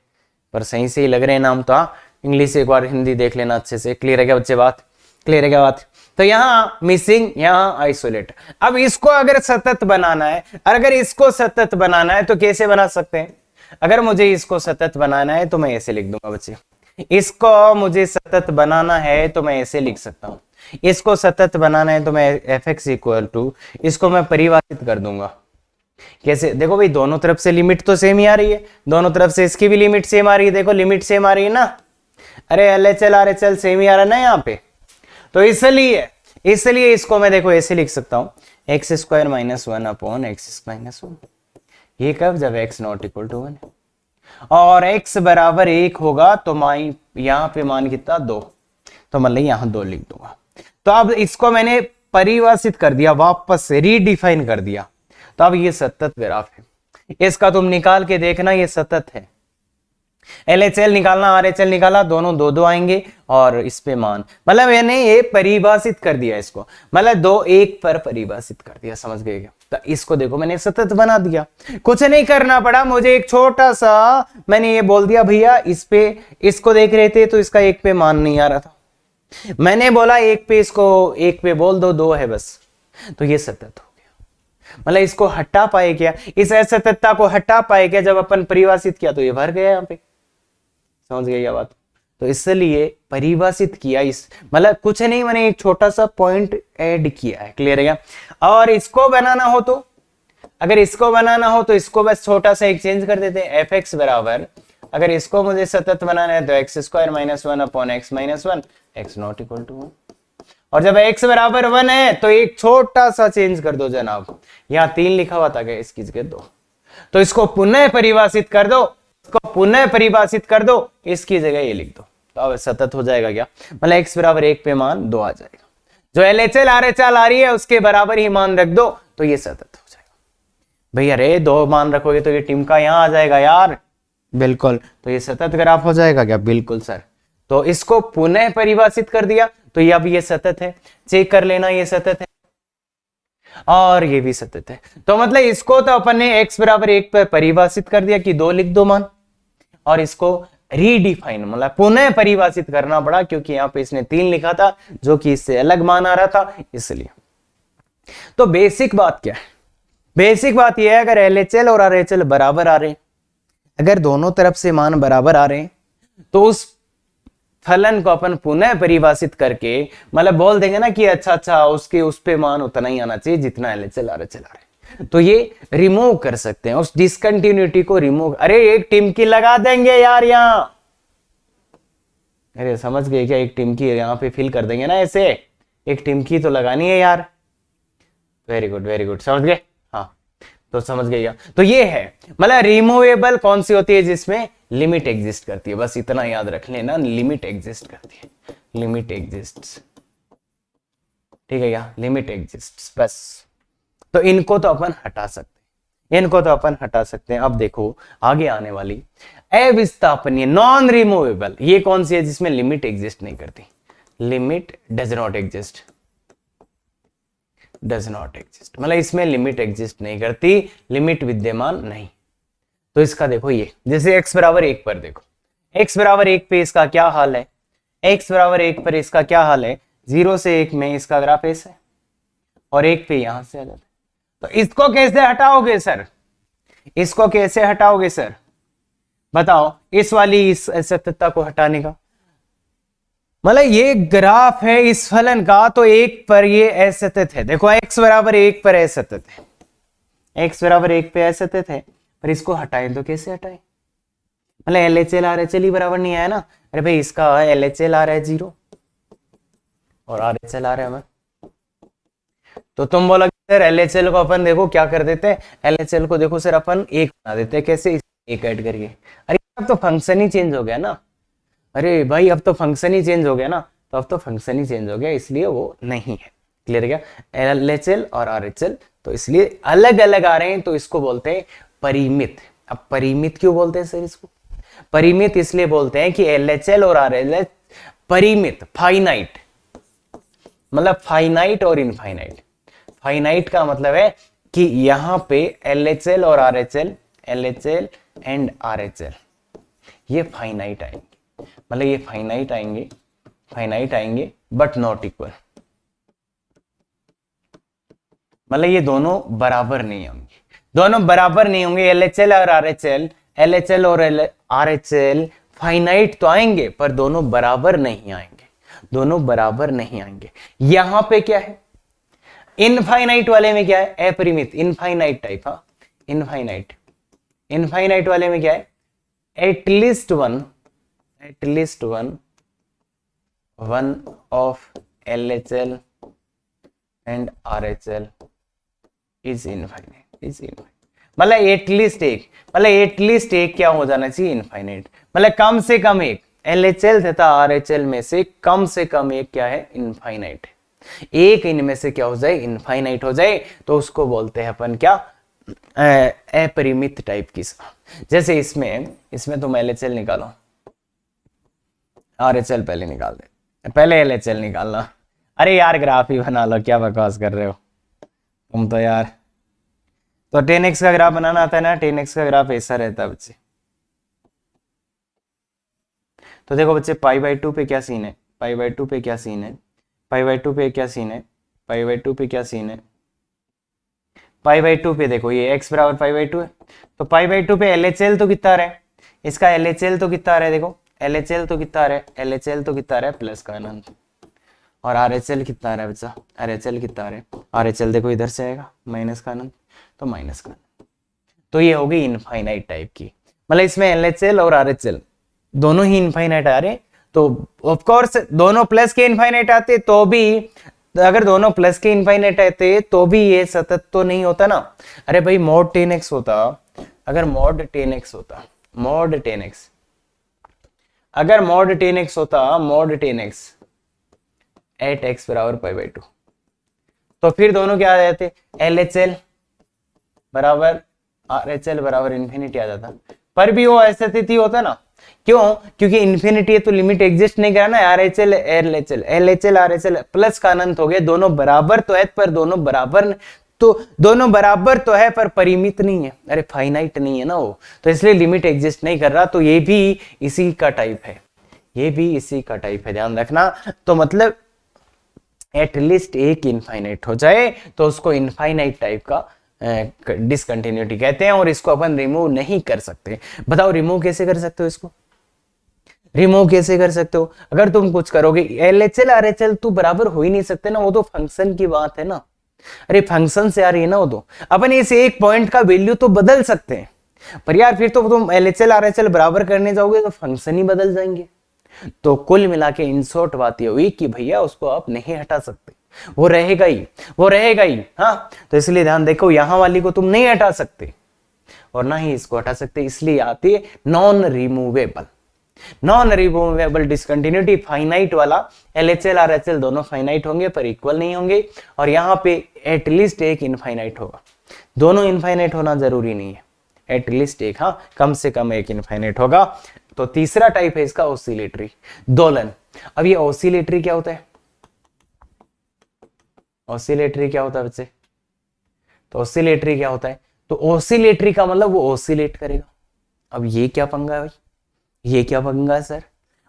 पर सही से ही लग रहे हैं नाम तो। हाँ इंग्लिश एक बार हिंदी देख लेना अच्छे से। क्लियर है क्या बच्चे बात? क्लियर है क्या बात? तो यहाँ मिसिंग, यहाँ आइसोलेट। अब इसको अगर सतत बनाना है, अगर इसको सतत बनाना है तो कैसे बना सकते हैं? अगर मुझे इसको सतत बनाना है तो मैं ऐसे लिख दूंगा बच्चे, इसको मुझे सतत बनाना है तो मैं ऐसे लिख सकता हूं, इसको सतत बनाना है तो मैं fx इक्वल टू, इसको मैं परिभाषित कर दूंगा। कैसे? देखो भाई दोनों तरफ से लिमिट तो सेम ही आ रही है, दोनों तरफ से इसकी भी लिमिट सेम आ रही है, देखो लिमिट सेम आ रही है ना। अरे LHL RHL सेम ही आ रहा है ना यहाँ पे, तो इसलिए इसको मैं देखो ऐसे लिख सकता हूँ, x² - 1 अपॉन x - 1। ये कब? जब x नॉट इक्वल टू 1 और x बराबर 1 होगा, तो यहाँ पे मान कितना? 2, तो मतलब यहाँ 2 लिख दूंगा। तो अब इसको मैंने परिभाषित कर दिया, वापस से रीडिफाइन कर दिया, तो अब ये सतत ग्राफ है। इसका तुम निकाल के देखना, ये सतत है। LHL निकालना, RHL निकाला, दोनों 2-2 आएंगे, और इस पे मान, मतलब मैंने ये परिभाषित कर दिया इसको, मतलब 2-1 पर परिभाषित कर दिया। समझ गए क्या? तो इसको देखो मैंने सतत बना दिया, कुछ नहीं करना पड़ा मुझे, एक छोटा सा मैंने ये बोल दिया, भैया इस पे, इसको देख रहे थे तो इसका 1 पे मान नहीं आ रहा था, मैंने बोला 1 पे, इसको 1 पे बोल दो, 2 है बस, तो ये सतत हो गया। मतलब इसको हटा पाए क्या? इस असततता को हटा पाए क्या? जब अपन परिभाषित किया तो ये भर गया यहाँ पे। समझ गए क्या बात? तो इसलिए परिभाषित किया, इस मतलब कुछ नहीं, मैंने एक छोटा सा पॉइंट ऐड किया है। क्लियर है क्या? और इसको बनाना हो तो, अगर इसको बनाना हो तो इसको बस छोटा सा एक चेंज कर देते हैं, fx बराबर, अगर इसको मुझे सतत बनाना है तो x² - 1 upon x - 1, x not equal to 1। और जब x बराबर 1 है तो एक छोटा सा चेंज कर दो जनाब, यहाँ 3 लिखा हुआ था, इसकी जगह 2, तो इसको पुनः परिभाषित कर दो, इसको पुनः परिभाषित कर दो, इसकी जगह ये लिख दो, तो अब सतत हो जाएगा क्या? मतलब x बराबर 1 पे मान 2 आ जाएगा, जो LHL RHL आ रही है उसके बराबर ही मान रख दो, तो ये सतत हो जाएगा। भैया अरे 2 मान रखोगे तो ये टिमका यहाँ आ जाएगा यार, बिल्कुल, तो ये सतत ग्राफ हो जाएगा क्या? बिल्कुल सर। तो इसको पुनः परिभाषित कर दिया, तो ये अब ये सतत है, चेक कर लेना ये सतत है और ये भी सतत है। तो मतलब इसको तो अपन ने x बराबर 1 पर परिभाषित कर दिया कि 2 लिख दो मान, और इसको रीडिफाइन मतलब पुनः परिभाषित करना पड़ा क्योंकि यहां पे इसने 3 लिखा था जो कि इससे अलग मान आ रहा था इसलिए। तो बेसिक बात क्या है, बेसिक बात यह है अगर LHL और RHL बराबर आ रहे हैं, अगर दोनों तरफ से मान बराबर आ रहे हैं तो उस फलन को अपन पुनः परिभाषित करके मतलब बोल देंगे ना कि अच्छा उसके उस पे मान उतना ही आना चाहिए जितना LHL RHL आ रहा है, तो ये रिमूव कर सकते हैं उस डिसकंटिन्यूटी को रिमूव। अरे एक टिमकी लगा देंगे यार यहां, अरे समझ गए क्या, एक टिमकी यहां पे फिल कर देंगे ना ऐसे, एक टिमकी तो लगानी है यार। वेरी गुड समझ गए, हाँ तो समझ गए क्या। तो ये है मतलब रिमूवेबल कौन सी होती है जिसमें लिमिट एग्जिस्ट करती है, बस इतना याद रख लेना, लिमिट एग्जिस्ट करती है, लिमिट एग्जिस्ट, ठीक है क्या, लिमिट एग्जिस्ट बस। तो इनको तो अपन हटा सकते हैं, इनको तो अपन हटा सकते हैं। अब देखो आगे आने वाली अविस्थापनीय नॉन रिमूवेबल, ये कौन सी है जिसमें लिमिट एग्जिस्ट नहीं करती, limit does not exist, does not exist मतलब इसमें लिमिट एग्जिस्ट नहीं करती, लिमिट विद्यमान नहीं। तो इसका देखो ये जैसे x बराबर 1 पर देखो, x बराबर 1 पे इसका क्या हाल है, x बराबर 1 पर इसका क्या हाल है, 0 से 1 में इसका ग्राफ ऐसे है और 1 पे यहां से आ जाता है। तो इसको कैसे हटाओगे सर, इसको कैसे हटाओगे सर बताओ, इस वाली इस असत्यता को हटाने का मतलब ये ग्राफ है इस फलन का, तो 1 पर ये असतत है, देखो x बराबर 1 पर असतत है, x बराबर 1 पे असतत है, पर इसको हटाएं तो कैसे हटाएं, मतलब LHL RHL ही बराबर नहीं आया ना, अरे भाई इसका LHL आ रहा है 0 और RHL आ रहा है 1, तो तुम बोला सर LHL को अपन देखो क्या कर देते हैं, LHL को देखो सर अपन 1 बना देते हैं, कैसे, 1 ऐड करके। अरे अब तो फंक्शन ही चेंज हो गया ना, अरे भाई अब तो फंक्शन ही चेंज हो गया ना, तो अब तो फंक्शन ही चेंज हो गया इसलिए वो नहीं है, क्लियर है क्या, LHL और RHL तो इसलिए अलग अलग आ रहे हैं, तो इसको बोलते हैं परिमित। अब परिमित क्यों बोलते हैं सर इसको, परिमित इसलिए बोलते हैं कि LHL और RHL परिमित, फाइनाइट मतलब फाइनाइट और इनफाइनाइट, फाइनाइट का मतलब है कि यहां पे LHL और RHL, LHL एंड RHL ये फाइनाइट आएंगे, मतलब ये फाइनाइट आएंगे, फाइनाइट आएंगे बट नॉट इक्वल, मतलब ये दोनों बराबर नहीं होंगे, दोनों बराबर नहीं होंगे। LHL और RHL, LHL और RHL फाइनाइट तो आएंगे पर दोनों बराबर नहीं आएंगे, दोनों बराबर नहीं आएंगे। यहां पे क्या है, इनफाइनाइट वाले में क्या है, अपरिमित इनफाइनाइट टाइप, हाँ इनफाइनाइट, इनफाइनाइट वाले में क्या है, at least one of LHL and RHL is infinite, मतलब एटलीस्ट एक, मतलब एटलीस्ट एक क्या हो जाना चाहिए, इनफाइनाइट, मतलब कम से कम एक LHL तथा RHL में से कम एक क्या है, इनफाइनाइट, एक इनमें से क्या हो जाए, इनफाइनाइट हो जाए, तो उसको बोलते हैं अपन क्या, अपरिमित टाइप की। जैसे इसमें तुम LHL निकालो, RHL पहले निकाल दे, पहले LHL निकालना, अरे यार ग्राफ ही बना लो, क्या बकवास कर रहे हो तुम तो यार। तो 10x का ग्राफ बनाना आता है ना, 10x का ग्राफ ऐसा रहता है बच्चे। तो देखो बच्चे π/2 पे क्या सीन है, π/2 पे क्या सीन है, π/2 पे क्या सीन है, π/2 पे क्या सीन है, π/2 पे देखो ये x बराबर π/2 है, तो π/2 पे LHL तो कितना आ रहा है, इसका LHL तो कितना आ रहा है, देखो LHL तो कितना आ रहा है, LHL तो कितना आ रहा है प्लस का अनंत, और RHL कितना आ रहा है बच्चा, RHL कितना आ रहा है, RHL देखो इधर से आएगा माइनस का अनंत, तो माइनस का अनंत, तो ये होगी इनफाइनाइट टाइप की, मतलब इसमें LHL और RHL दोनों ही इनफाइनाइट आ रहे हैं, तो ऑफ कोर्स दोनों प्लस के इनफाइनाइट आते तो भी, अगर दोनों प्लस के इनफाइनाइट आते तो भी ये सतत तो नहीं होता ना। अरे भाई mod 10x होता, अगर mod 10x होता, mod 10x, अगर mod 10x होता, mod 10x एट x बराबर π/2, तो फिर दोनों क्या आ जाते, LHL बराबर RHL बराबर इन्फिनिटी आ जाता, पर भी वो अस्तित्व होता है ना, क्यों? क्योंकि इन्फिनिटी है तो लिमिट एग्जिस्ट नहीं करा ना, R H L L H L L H L R H L plus का अनंत हो गया, दोनों बराबर तो है पर दोनों बराबर तो दोनों बराबर तो है पर परिमित नहीं है, अरे फाइनाइट नहीं है ना वो, तो इसलिए लिमिट एग्जिस्ट नहीं कर रहा, तो ये भी इसी का टाइप है, ये भी इसी का टाइप है, ध्यान रखना। तो मतलब एटलीस्ट एक इनफाइनाइट हो जाए तो उसको इनफाइनाइट टाइप का डिसकंटिन्यूटी कहते हैं, और इसको अपन रिमूव नहीं कर सकते। बताओ रिमूव कैसे कर सकते हो इसको, रिमूव कैसे कर सकते हो? अगर तुम कुछ करोगे L H L R H L तो बराबर हो ही नहीं सकते ना, वो तो फंक्शन की बात है ना, अरे फंक्शन से आ रही है ना वो, तो अपन इस एक पॉइंट का वैल्यू तो बदल सकते हैं, पर यार फिर तो तुम L H L R H L बराबर करने जाओगे तो फंक्शन ही बदल जाएंगे। तो कुल मिला के इन शॉर्ट बात ये हुई कि भैया उसको आप नहीं हटा सकते, वो रहेगा ही, वो रहेगा ही। हाँ, तो इसलिए ध्यान देखो, यहां वाली को तुम नहीं हटा सकते और ना ही इसको हटा सकते, इसलिए आती है non removable. Non removable discontinuity finite वाला एलएचएल आरएचएल दोनों फाइनाइट होंगे पर इक्वल नहीं होंगे, और यहां पे एटलीस्ट एक इनफाइनाइट होगा, दोनों इनफाइनाइट होना जरूरी नहीं है, एटलीस्ट एक, हाँ कम से कम एक इनफाइनाइट होगा। तो तीसरा टाइप है इसका ऑसिलेटरी, दोलन। अब ये ऑसिलेटरी क्या होता है, ऑसिलेटरी क्या होता है बच्चे? तो ऑसिलेटरी क्या होता है? तो ऑसिलेटरी का मतलब वो ऑसिलेट करेगा। अब ये क्या पंगा है भाई, ये क्या पंगा है सर,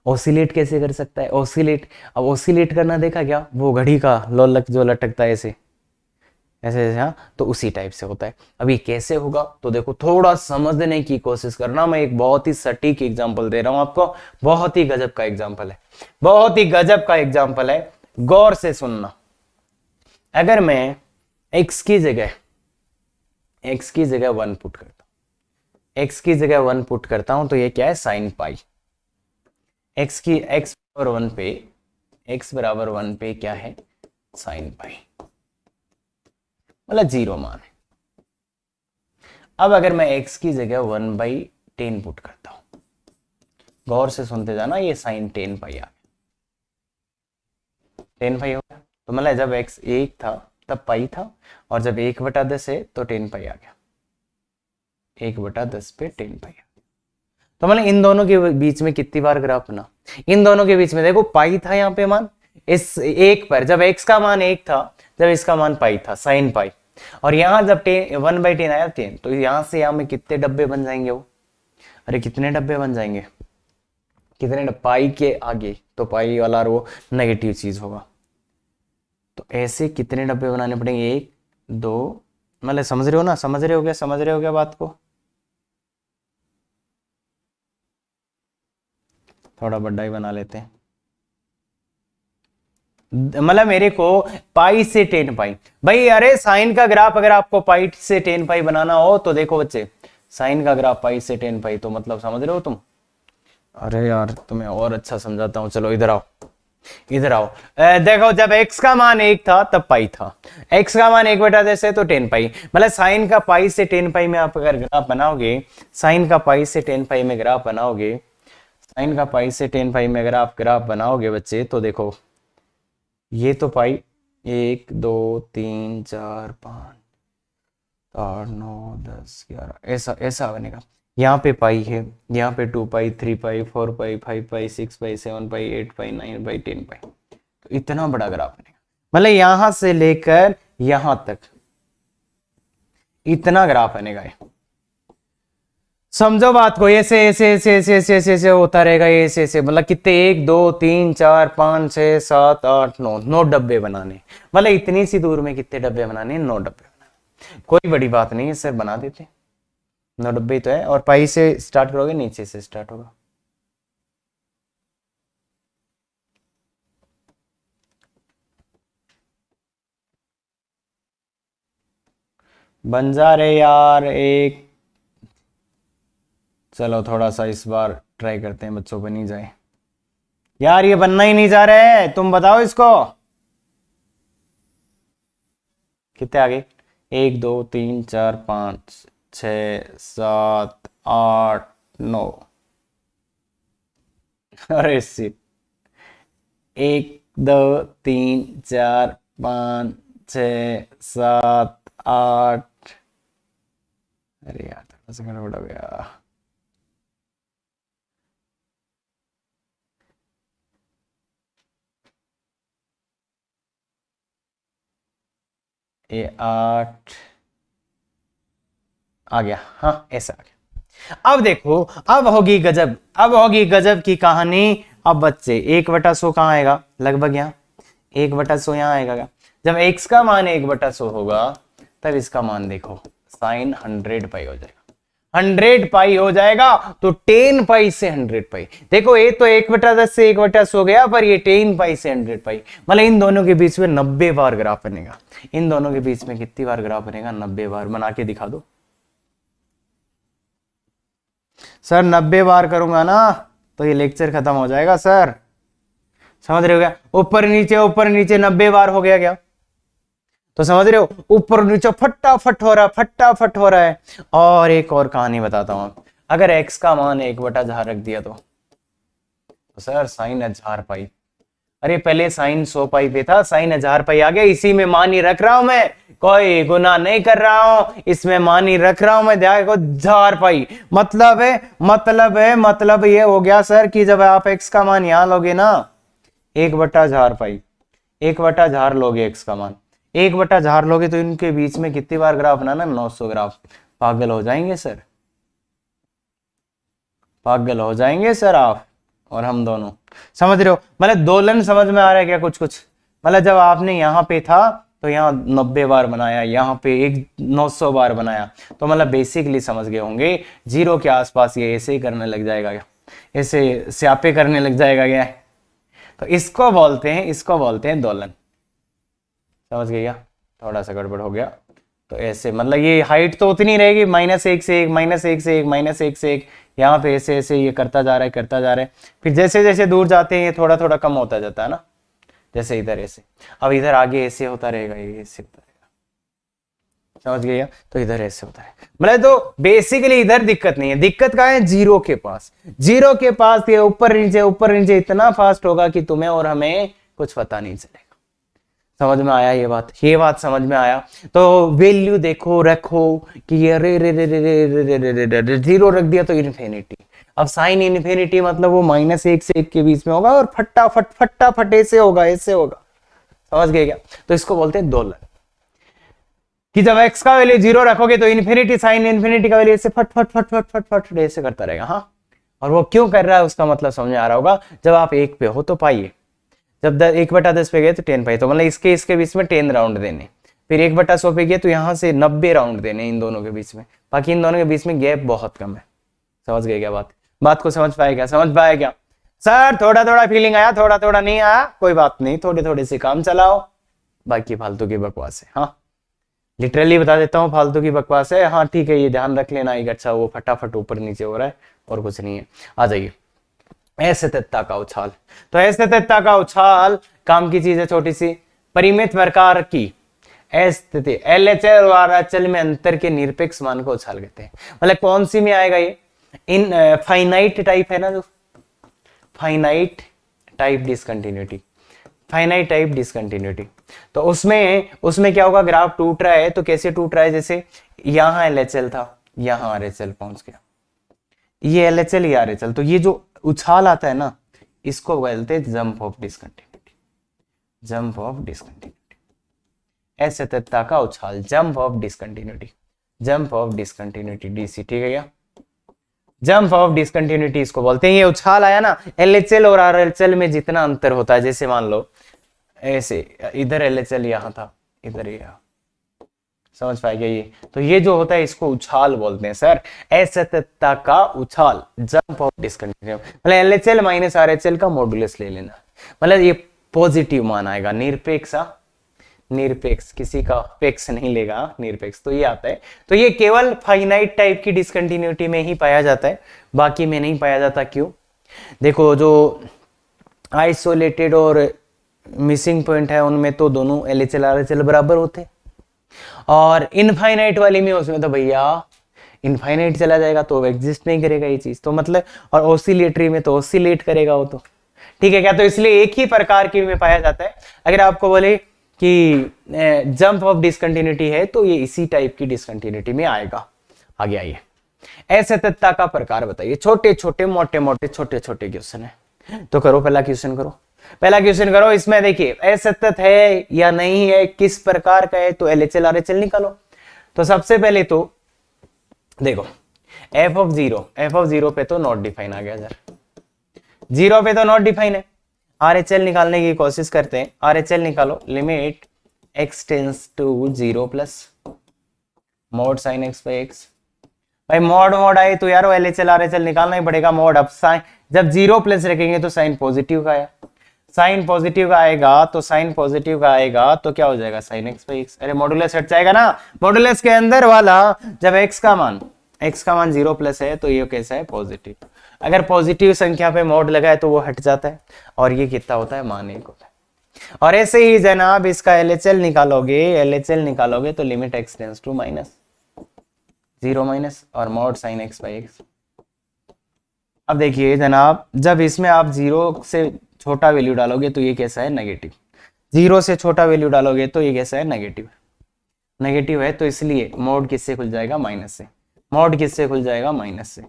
ऑसिलेट कैसे कर सकता है? ऑसिलेट, अब ऑसिलेट करना देखा क्या, वो घड़ी का लोलक जो लटकता है ऐसे ऐसे ऐसे, हाँ, तो उसी टाइप से होता है। अब ये कैसे होगा, तो देखो थोड़ा समझने की कोशिश करना, मैं एक बहुत ही सटीक एग्जांपल दे रहा हूं आपको, बहुत ही गजब का एग्जांपल है, बहुत ही गजब का एग्जांपल है, गौर से सुनना। अगर मैं x की जगह 1 पुट करता हूं, x की जगह 1 पुट करता हूं, तो ये क्या है, साइन पाई। x बराबर 1 पे, x बराबर 1 पे क्या है, साइन पाई, मतलब 0 मान है। अब अगर मैं x की जगह 1/10 पुट करता हूं, गौर से सुनते जाना, ये साइन 10 पाई आ गया, 10 पाई हो गया, तो मतलब जब x 1 था तब पाई था, और जब 1/10 है तो 10 पाई आ गया, 1/10 पे 10 पाई। तो मतलब इन दोनों के बीच में कितनी बार ग्राफ बना, इन दोनों के बीच में देखो पाई था यहाँ पे मान, इस एक पर जब x का मान 1 था, जब इसका मान पाई था, साइन पाई, और यहां जब 1/10 आया 10, तो यहां से यहां में कितने डब्बे बन जाएंगे वो, अरे कितने डब्बे बन जाएंगे, कितने पाई के आगे तो पाई वाला वो नेगेटिव चीज होगा, तो ऐसे कितने डब्बे बनाने पड़ेंगे, 1 2, मतलब समझ रहे हो ना, समझ रहे हो क्या, समझ रहे हो क्या बात को, थोड़ा बड़ा ही बना लेते हैं, मतलब मेरे को पाई से 10 पाई, भाई अरे साइन का ग्राफ अगर आपको पाई से 10 पाई बनाना हो तो देखो बच्चे, साइन का ग्राफ पाई से 10 पाई, तो मतलब समझ रहे हो तुम, अरे यार तुम्हें और अच्छा समझाता हूं, चलो इधर आओ, इधर आओ। देखो जब x का मान 1 था तब पाई था, x का मान 1/10 है तो 10 पाई, मतलब साइन का पाई से 10 पाई में आप अगर ग्राफ बनाओगे, साइन का पाई से 10 पाई में ग्राफ बनाओगे, साइन का पाई से 10 पाई में अगर आप ग्राफ बनाओगे बच्चे, तो देखो ये तो पाई 1 2 3 4 5 8 9 10 11 ऐसा ऐसा बनेगा, यहाँ पे पाई है, यहाँ पे 2 पाई 3 पाई 4 पाई 5 पाई 6 पाई 7 पाई 8 पाई 9 पाई 10 पाई, तो इतना बड़ा ग्राफ बनेगा, मतलब यहां से लेकर यहां तक इतना ग्राफ बनेगा, समझो बात को, ऐसे ऐसे ऐसे ऐसे ऐसे ऐसे ऐसे होता रहेगा, ऐसे ऐसे, मतलब कितने 1 2 3 4 5 6 7 8 9, 9 डब्बे बनाने, मतलब इतनी सी दूर में कितने डब्बे बनाने, 9 डब्बे बनाने, कोई बड़ी बात नहीं है सर, बना देते, 9 डब्बे तो है, और पाई से स्टार्ट करोगे, नीचे से स्टार्ट होगा, बन जा रहे यार एक, चलो थोड़ा सा इस बार ट्राई करते हैं, बच्चों बन ही जाए, यार ये बनना ही नहीं जा रहा है, तुम बताओ इसको, कितने आगे, 1 2 3 4 5 6 7 8 9, अरे सी, 1 2 3 4 5 6 7 8, अरे यार थोड़ा सा गड़बड़ हो गया, ये 8 आ गया, हाँ ऐसा आ गया। अब देखो, अब होगी गजब, अब होगी गजब की कहानी। अब बच्चे 1/100 कहाँ आएगा, लगभग यहाँ 1/100 यहाँ आएगा क्या? जब x का मान 1/100 होगा तब इसका मान देखो साइन 100 पाई हो जाएगा, 100 पाई हो जाएगा। तो 10 पाई से 100 पाई, देखो ये तो 1/10 से 1/100 गया, पर ये 10 पाई से 100 पाई, मतलब इन दोनों के बीच में 90 बार ग्राफ बनेगा। इन दोनों के बीच में कितनी बार ग्राफ बनेगा, 90 बार। बना के दिखा दो सर। 90 बार करूंगा ना तो ये लेक्चर खत्म हो जाएगा सर, समझ रहे हो क्या? ऊपर नीचे 90 बार हो गया क्या? तो समझ रहे हो, ऊपर नीचे फटाफट हो रहा है। और एक और कहानी बताता हूं, अगर x का मान 1/1000 रख दिया तो सर साइन 1000 पाई। अरे पहले साइन 100 पाई पे था, साइन 1000 पाई आ गया। इसी में मान ही रख रहा हूं मैं, कोई गुनाह नहीं कर रहा हूं, इसमें मान ही रख रहा हूं मैं। देखो 1000 पाई मतलब ये हो गया सर कि जब आप x का मान यहां लोगे ना 1/1000 पाई, 1/1000 लोगे x का मान, 1/1000 लोगे तो इनके बीच में कितनी बार ग्राफ बनाना, 900 ग्राफ। पागल हो जाएंगे सर, पागल हो जाएंगे सर आप और हम दोनों, समझ रहे हो? मतलब दोलन समझ में आ रहा है क्या कुछ कुछ? मतलब जब आपने यहाँ पे था तो यहाँ 90 बार बनाया, यहाँ पे 900 बार बनाया, तो मतलब बेसिकली समझ गए होंगे। जीरो के आसपास ये ऐसे ही करने लग जाएगा क्या, ऐसे स्यापे करने लग जाएगा क्या? तो इसको बोलते हैं दोलन। समझ गए क्या? थोड़ा सा गड़बड़ हो गया तो ऐसे, मतलब ये हाइट तो उतनी रहेगी, -1 से 1, -1 से 1, -1 से 1, यहाँ पे ऐसे ऐसे ये करता जा रहा है। फिर जैसे जैसे दूर जाते हैं ये थोड़ा थोड़ा कम होता जाता है ना, जैसे इधर ऐसे। अब इधर आगे ऐसे होता रहेगा, ये ऐसे होता रहेगा, समझ गए? तो इधर ऐसे होता है, मतलब तो बेसिकली इधर दिक्कत नहीं है। दिक्कत कहाँ है? जीरो के पास ये ऊपर नीचे इतना फास्ट होगा कि तुम्हें और हमें कुछ पता नहीं चलेगा। समझ में आया ये बात समझ में आया? तो वैल्यू देखो रखो कि ये रे रे रे रे रे रे रे रे रे जीरो रख दिया तो इन्फिनिटी। अब साइन इन्फिनिटी मतलब वो -1 से 1 के बीच में होगा और फटाफट ऐसे होगा। समझ गए क्या? तो इसको बोलते हैं दोलन, कि जब x का वैल्यू 0 रखोगे तो इन्फिनिटी, साइन इन्फिनिटी का वैल्यू ऐसे फट ऐसे करता रहेगा। हाँ, और वो क्यों कर रहा है उसका मतलब समझ में आ रहा होगा। जब आप 1 पे हो तो पाइए, जब 1/10 पे गए तो 10 पाई, तो मतलब इसके बीच में 10 राउंड देने। फिर 1/100 पे गए तो यहाँ से 90 राउंड देने इन दोनों के बीच में। बाकी इन दोनों के बीच में गैप बहुत कम है। समझ गए क्या बात को समझ पाए क्या? सर थोड़ा फीलिंग आया, थोड़ा नहीं आया, कोई बात नहीं, थोड़े से काम चलाओ, बाकी फालतू की बकवास है। हाँ, लिटरली बता देता हूँ, फालतू की बकवास है। हाँ ठीक है, ये ध्यान रख लेना एक। अच्छा, वो फटाफट ऊपर नीचे हो रहा है और कुछ नहीं है। आ जाइए, असततता का उछाल। तो असततता का उछाल काम की चीज है, छोटी सी परिमित प्रकार की स्थिति LHL और RHL में अंतर के निरपेक्ष मान को उछाल कहते हैं। मतलब कौन सी में आएगा ये? इन फाइनाइट टाइप है ना, जो फाइनाइट टाइप डिसकंटिन्यूटी। तो उसमें क्या होगा, ग्राफ टूट रहा है तो कैसे टूट रहा है? जैसे यहां LHL था, यहां RHL पहुंच गया, ये LHL ये RHL, तो ये जो उछाल आता है ना, इसको बोलते हैं जंप ऑफ डिसकंटिन्यूटी। असततता का उछाल, जंप ऑफ डिसकंटिन्यूटी DC, ठीक है क्या? जंप ऑफ डिसकंटिन्यूटी इसको बोलते हैं। ये उछाल आया ना, LHL और RHL में जितना अंतर होता है, जैसे मान लो ऐसे इधर LHL यहां था, इधर यहां, समझ पाएगा ये? तो ये जो होता है इसको उछाल बोलते हैं सर, असततता का उछाल, जंप ऑफ डिसकंटिन्यूटी। मतलब LHL माइनस RHL का मॉडुलस ले लेना, मतलब ये पॉजिटिव मान आएगा। निरपेक्ष, किसी का पेक्स नहीं लेगा, निरपेक्ष। तो ये आता है, तो ये केवल फाइनाइट टाइप की डिसकंटिन्यूटी में ही पाया जाता है, बाकी में नहीं पाया जाता। क्यों? देखो, जो आइसोलेटेड और मिसिंग पॉइंट है उनमें तो दोनों LHL RHL बराबर होते, और इनफाइनाइट वाली में उसमें तो भैया इनफाइनाइट चला जाएगा तो एग्जिस्ट नहीं करेगा ये चीज। तो मतलब, और ऑसिलेटरी में तो ऑसिलेट करेगा वो, तो ठीक है क्या? तो इसलिए एक ही प्रकार की में पाया जाता है। अगर आपको बोले कि जंप ऑफ डिसकंटिन्यूटी है तो ये इसी टाइप की डिसकंटिन्यूटी में आएगा। आगे आइए, असततता का प्रकार बताइए। छोटे छोटे क्वेश्चन है, तो करो, पहला क्वेश्चन करो। पहला क्वेश्चन करो, इसमें देखिए असतत है या नहीं है, किस प्रकार का है, तो LHL RHL निकालो। तो सबसे पहले तो देखो एफ ऑफ जीरो पे तो नॉट डिफाइन आ गया सर, जीरो पे तो नॉट डिफाइन है। RHL निकालने की कोशिश करते हैं, RHL निकालो, limit x tends to 0 plus mod sine x by x. भाई मोड मोड आए तो यार LHL RHL निकालना ही पड़ेगा। मोड अब साइन जब 0 प्लस रखेंगे तो साइन पॉजिटिव का है, साइन पॉजिटिव का आएगा तो साइन पॉजिटिव का आएगा तो क्या हो जाएगा साइन एक्स बाई एक्स। अरे मॉडुलस हट जाएगा ना, मॉडुलस के अंदर वाला जब x का मान 0 प्लस है तो ये कैसा है पॉजिटिव। अगर पॉजिटिव संख्या पे मोड लगा है तो वो हट जाता है और ये कितना होता है मान 1 होता है। और ऐसे ही जनाब इसका LHL निकालोगे तो limit x tends to minus 0 minus और mod sine x by X. अब देखिए जनाब जब इसमें आप 0 से छोटा वैल्यू डालोगे तो ये कैसा है नेगेटिव, 0 से छोटा वैल्यू डालोगे तो ये कैसा है नेगेटिव, नेगेटिव है तो इसलिए मोड किससे खुल जाएगा माइनस से, मोड किससे खुल जाएगा माइनस से।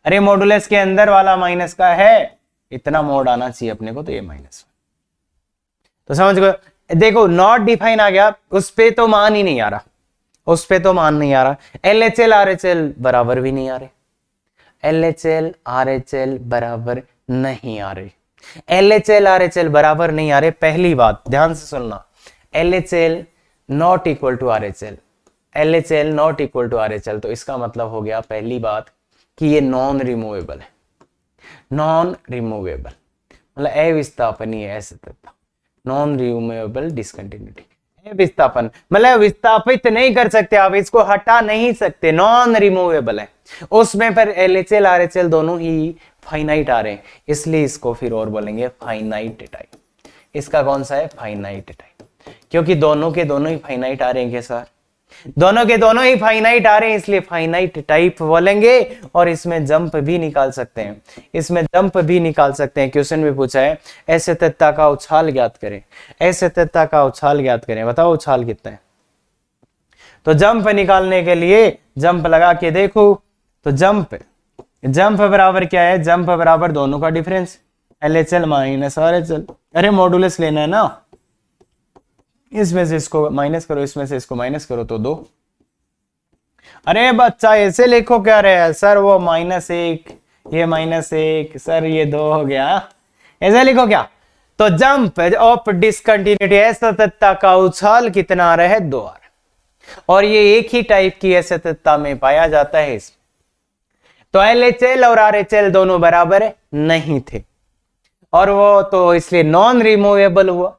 अरे मॉडुलस के अंदर वाला माइनस का है, इतना मोड आना चाहिए अपने को तो ये माइनस। तो समझ गए, देखो नॉट डिफाइन आ गया, उस पे तो मान ही नहीं आ रहा, उस पे तो मान नहीं आ रहा। LHL RHL बराबर भी नहीं आ रहे, LHL RHL बराबर नहीं आ रहे, LHL RHL बराबर नहीं आ रहे। पहली बात ध्यान से सुनना, LHL not equal to RHL, LHL not equal to RHL, तो इसका मतलब हो गया पहली बात कि ये नॉन रिमूवेबल है, नॉन रिमूवेबल मतलब अविस्थापनीय है, ऐसे नॉन रिमूवेबल डिसकंटिन्यूटी। विस्थापन मतलब विस्थापित नहीं कर सकते आप, इसको हटा नहीं सकते, नॉन रिमूवेबल है। उसमें पर LHL RHL दोनों ही फाइनाइट आ रहे हैं, इसलिए इसको फिर और बोलेंगे फाइनाइट टाइप। इसका कौन सा है फाइनाइट टाइप, क्योंकि दोनों के दोनों ही फाइनाइट आ रहे हैं। सर दोनों के दोनों ही फाइनाइट आ रहे हैं इसलिए फाइनाइट टाइप बोलेंगे। और इसमें जंप भी निकाल सकते हैं, इसमें जंप भी निकाल सकते हैं। क्वेश्चन में पूछा है ऐसे तत्ता का उछाल ज्ञात करें, ऐसे तत्ता का उछाल ज्ञात करें, बताओ उछाल कितना है। तो जंप निकालने के लिए जंप लगा के देखो, तो जंप बराबर क्या है, जंप बराबर दोनों का डिफरेंस LHL माइनस RHL। अरे मॉडुलस लेना है ना, इसमें से इसको माइनस करो, इसमें से इसको माइनस करो तो 2। अरे बच्चा ऐसे लिखो क्या रहे सर, वो -1 ये -1 सर ये 2 हो गया, ऐसे लिखो क्या। तो जंप ऑफ डिसकंटिन्यूटी असततता का उछाल कितना आ रहा है 2R, और ये एक ही टाइप की असततता में पाया जाता है। इसमें तो LHL और RHL दोनों बराबर नहीं थे और वो तो इसलिए नॉन रिमूवेबल हुआ।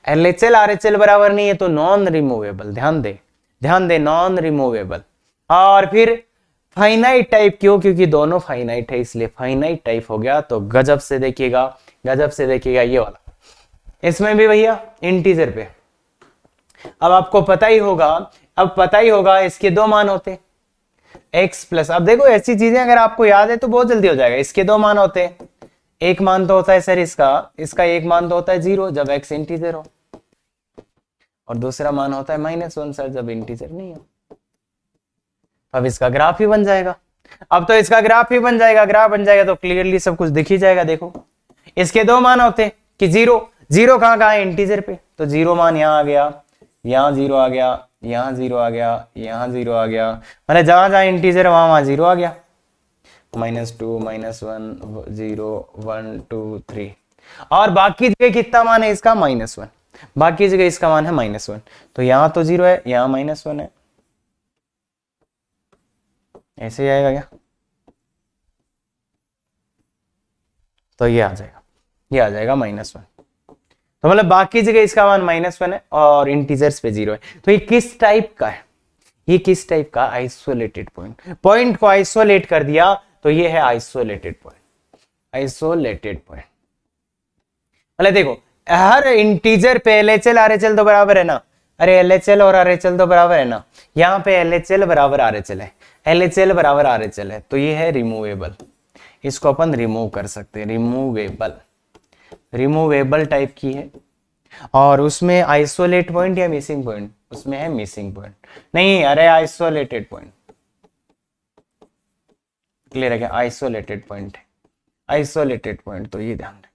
LHL RHL बराबर नहीं है तो नॉन रिमूवेबल, ध्यान दे नॉन रिमूवेबल। और फिर फाइनाइट टाइप क्यों, क्योंकि दोनों फाइनाइट है इसलिए फाइनाइट टाइप हो गया। तो गजब से देखिएगा ये वाला, इसमें भी भैया इंटीजर पे। अब आपको पता ही होगा इसके 2 मान होते x प्लस। अब देखो ऐसी चीजें अगर आपको याद है तो बहुत जल्दी हो जाएगा। इसके 2 मान होते हैं, एक मान तो होता है सर इसका एक मान तो होता है 0 जब x इंटीजर हो, और दूसरा मान होता है -1 सर जब इंटीजर नहीं हो। अब इसका ग्राफ ही बन जाएगा, अब तो इसका ग्राफ बन जाएगा तो क्लियरली सब कुछ दिख ही जाएगा। देखो इसके 2 मान होते हैं कि 0 कहाँ है इंटीजर पे, तो 0 मान यहाँ आ गया, यहाँ 0 आ गया, यहाँ 0 आ गया, यहाँ 0 आ गया, मतलब जहां इंटीजर वहां 0 आ गया। -2 -1 0 1 2 3, और बाकी जगह कितना मान है इसका -1, बाकी जगह इसका मान है -1। तो यहां तो 0 है, यहां -1 है, ऐसे ही आएगा क्या, तो ये आ जाएगा -1। तो मतलब बाकी जगह इसका मान -1 है और इंटीजर्स पे 0 है। तो ये किस टाइप का है, ये किस टाइप का आइसोलेटेड पॉइंट को आइसोलेट कर दिया तो ये है आइसोलेटेड पॉइंट। मतलब देखो हर इंटीजर पे LHL RHL तो बराबर है ना, अरे LHL और RHL तो बराबर है ना, यहाँ पे LHL बराबर RHL है, LHL बराबर RHL है, तो ये है रिमूवेबल, इसको अपन रिमूव कर सकते हैं, रिमूवेबल टाइप की है। और उसमें आइसोलेट पॉइंट या मिसिंग पॉइंट, उसमें है मिसिंग पॉइंट नहीं, अरे आइसोलेटेड पॉइंट, क्लियर है क्या, आइसोलेटेड पॉइंट तो ये ध्यान रहे।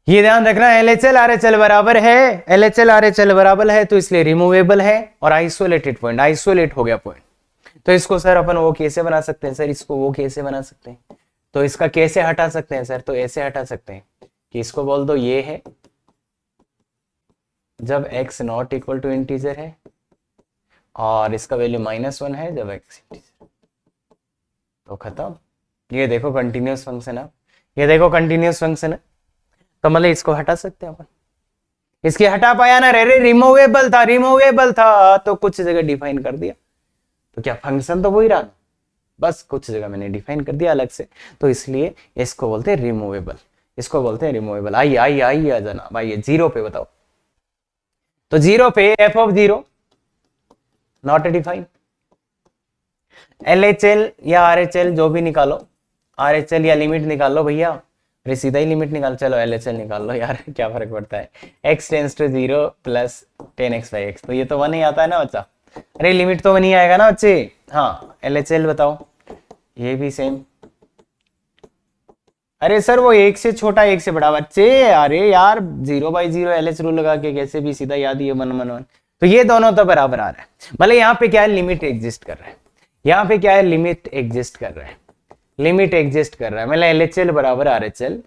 ये ध्यान रखना, LHL RHL बराबर है, LHL RHL बराबर है तो इसलिए रिमूवेबल है, और आइसोलेटेड पॉइंट, आइसोलेट हो गया पॉइंट। तो इसको सर अपन वो कैसे बना सकते हैं सर, इसको वो कैसे बना सकते हैं, तो इसका कैसे हटा सकते हैं सर, तो ऐसे हटा सकते हैं कि इसको बोल दो ये है जब x not equal to integer है, और इसका वैल्यू -1 है जब x इंटीजर, तो खत्म। ये देखो कंटिन्यूअस फंक्शन है, ये देखो कंटिन्यूअस फंक्शन है, तो मतलब इसको हटा सकते हैं अपन। इसके हटा पाया ना रे, रिमूवेबल था, रिमूवेबल था तो कुछ जगह डिफाइन कर दिया, तो क्या फंक्शन तो वही रहा, बस कुछ जगह मैंने डिफाइन कर दिया अलग से, तो इसलिए इसको बोलते हैं रिमूवेबल, इसको बोलते हैं रिमूवेबल। आइए आइए आइए जनाब, आइए जीरो पे बताओ, तो जीरो पे f of 0 not define, LHL या RHL जो भी निकालो, RHL या लिमिट निकाल लो भैया, अरे सीधा ही लिमिट निकाल, चलो LHL निकाल लो यार, क्या फर्क पड़ता है, x tends to 0 plus 10x/x, तो ये तो 1 ही आता है ना बच्चा, अरे लिमिट तो 1 ही आएगा ना बच्चे। हाँ LHL बताओ, ये भी सेम, अरे सर वो 1 से छोटा 1 से बड़ा बच्चे, अरे यार 0/0 LH रूल लगा के कैसे भी सीधा याद ही है 1/1, तो ये दोनों तो बराबर आ रहा है, मतलब यहाँ पे क्या है, लिमिट एग्जिस्ट कर रहा है, यहाँ पे क्या है, लिमिट एग्जिस्ट कर रहा है, लिमिट एग्जिस्ट कर रहा है, मतलब LHL बराबर RHL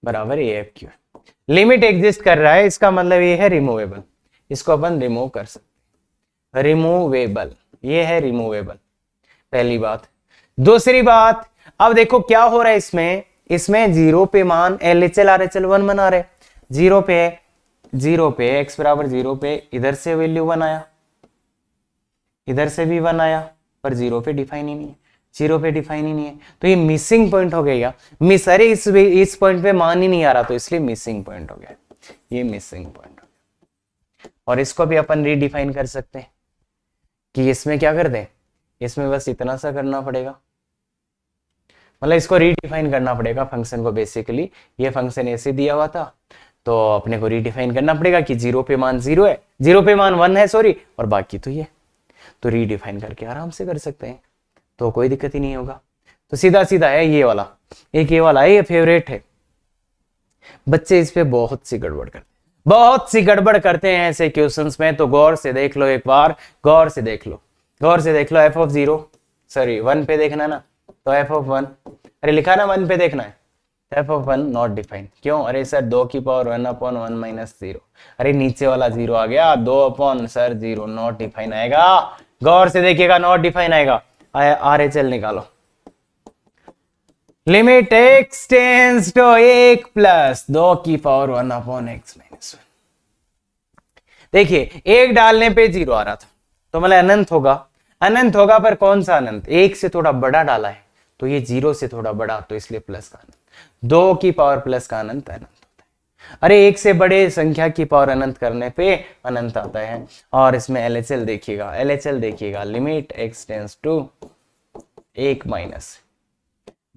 बराबर AFQ, लिमिट एग्जिस्ट कर रहा है, इसका मतलब ये है रिमूवेबल, इसको अपन रिमूव कर सकते, रिमूवेबल, ये है रिमूवेबल, पहली बात। दूसरी बात, अब देखो क्या हो रहा है इसमें, इसमें 0 पे मान LHL RHL 1 बना रहे, 0 पे x बराबर 0 पे इधर से वैल्यू 1 आया, इधर से भी 1 आया, पर 0 पे डिफाइन ही नहीं है, 0 पे डिफाइन ही नहीं है, तो ये मिसिंग पॉइंट हो गया, मिस, अरे इस पॉइंट पे मान ही नहीं आ रहा, तो इसलिए मिसिंग पॉइंट हो गया, ये मिसिंग पॉइंट हो गया। और इसको भी अपन रीडिफाइन कर सकते हैं कि इसमें क्या कर दें, इसमें बस इतना सा करना पड़ेगा, मतलब इसको रीडिफाइन करना पड़ेगा फंक्शन को, बेसिकली ये फंक्शन ऐसे दिया हुआ था, तो अपने को रीडिफाइन करना पड़ेगा कि 0 पे मान 0 है, 0 पे मान 1 है सॉरी, और बाकी तो ये, तो रीडिफाइन करके आराम से कर सकते हैं, तो कोई दिक्कत ही नहीं होगा। तो सीधा सीधा है ये वाला, एक ये वाला है, ये फेवरेट है, बच्चे इस पे बहुत सी गड़बड़ करते हैं ऐसे क्वेश्चंस में, तो गौर से देख लो एक बार, गौर से देख लो f ऑफ 0 सॉरी 1 पे देखना ना, तो f ऑफ 1, अरे लिखा ना 1 पे देखना है, f ऑफ 1 नॉट डिफाइंड, क्यों, अरे सर 2 की पावर 1/1 - 0, अरे नीचे वाला 0 आ गया, 2/0 नॉट डिफाइन आएगा, गौर से देखिएगा नॉट डिफाइन आएगा। RHL निकालो, limit x tends to 1 plus 2 की पावर 1/x - 1, देखिए 1 डालने पे 0 आ रहा था, तो मतलब अनंत होगा, पर कौन सा अनंत, 1 से थोड़ा बड़ा डाला है, तो ये 0 से थोड़ा बड़ा, तो इसलिए प्लस का अनंत, 2 की पावर प्लस का अनंत होता है, अरे 1 से बड़े संख्या की पावर अनंत करने पे अनंत आता है। और इसमें LHL देखिएगा, limit x tends to 1 minus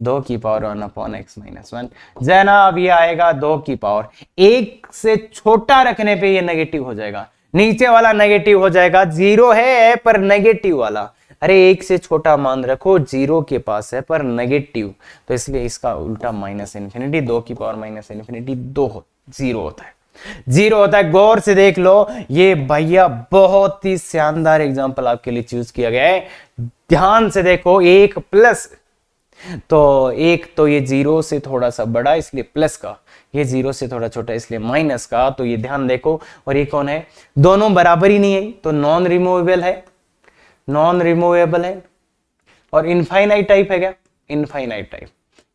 2 की पावर 1/x - 1, जनाब ये आएगा 2 की पावर, 1 से छोटा रखने पे ये नेगेटिव हो जाएगा, नीचे वाला नेगेटिव हो जाएगा, 0 है पर नेगेटिव वाला, अरे 1 से छोटा मान रखो, 0 के पास है पर नेगेटिव, तो इसलिए इसका उल्टा -∞, 2 की पावर -∞ 2 0 होता है, 0 होता है। गौर से देख लो, ये भैया बहुत ही शानदार एग्जांपल आपके लिए चूज किया गया है, ध्यान से देखो, 1 प्लस, तो एक तो ये 0 से थोड़ा सा बड़ा इसलिए प्लस का, ये 0 से थोड़ा छोटा इसलिए माइनस का, तो ये ध्यान देखो, और ये कौन है, दोनों बराबर ही नहीं है, तो नॉन रिमूवेबल है, और इनफाइनाइट टाइप है क्या, इनफाइनाइट टाइप,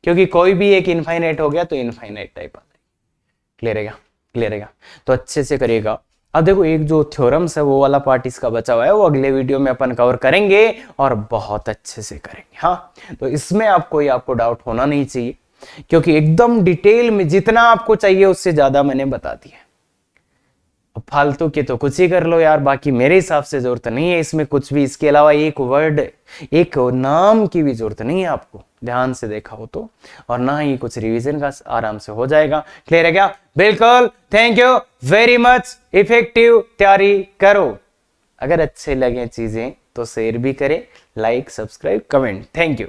क्योंकि कोई भी एक इनफाइनाइट हो गया तो इनफाइनाइट टाइप आ जाएगा, क्लियर है, तो अच्छे से करिएगा। अब देखो एक जो थ्योरम्स है वो वाला पार्ट इसका बचा हुआ है, वो अगले वीडियो में अपन कवर करेंगे और बहुत अच्छे से करेंगे। हाँ, तो इसमें आपको डाउट होना नहीं चाहिए, क्योंकि एकदम डिटेल में जितना आपको चाहिए उससे ज्यादा मैंने बता दिया। अब फालतू के तो कुछ ही कर लो यार, बाकी मेरे हिसाब से जरूरत नहीं है इसमें कुछ भी, इसके अलावा एक वर्ड, एक नाम की भी जरूरत नहीं है आपको, ध्यान से देखा हो तो, और ना ही कुछ रिवीजन का, आराम से हो जाएगा। क्लियर है क्या? बिल्कुल, thank you very much. Effective तैयारी करो। अगर अच्छे लगे चीजें तो शेयर भी करें, like, subscribe, comment. Thank you.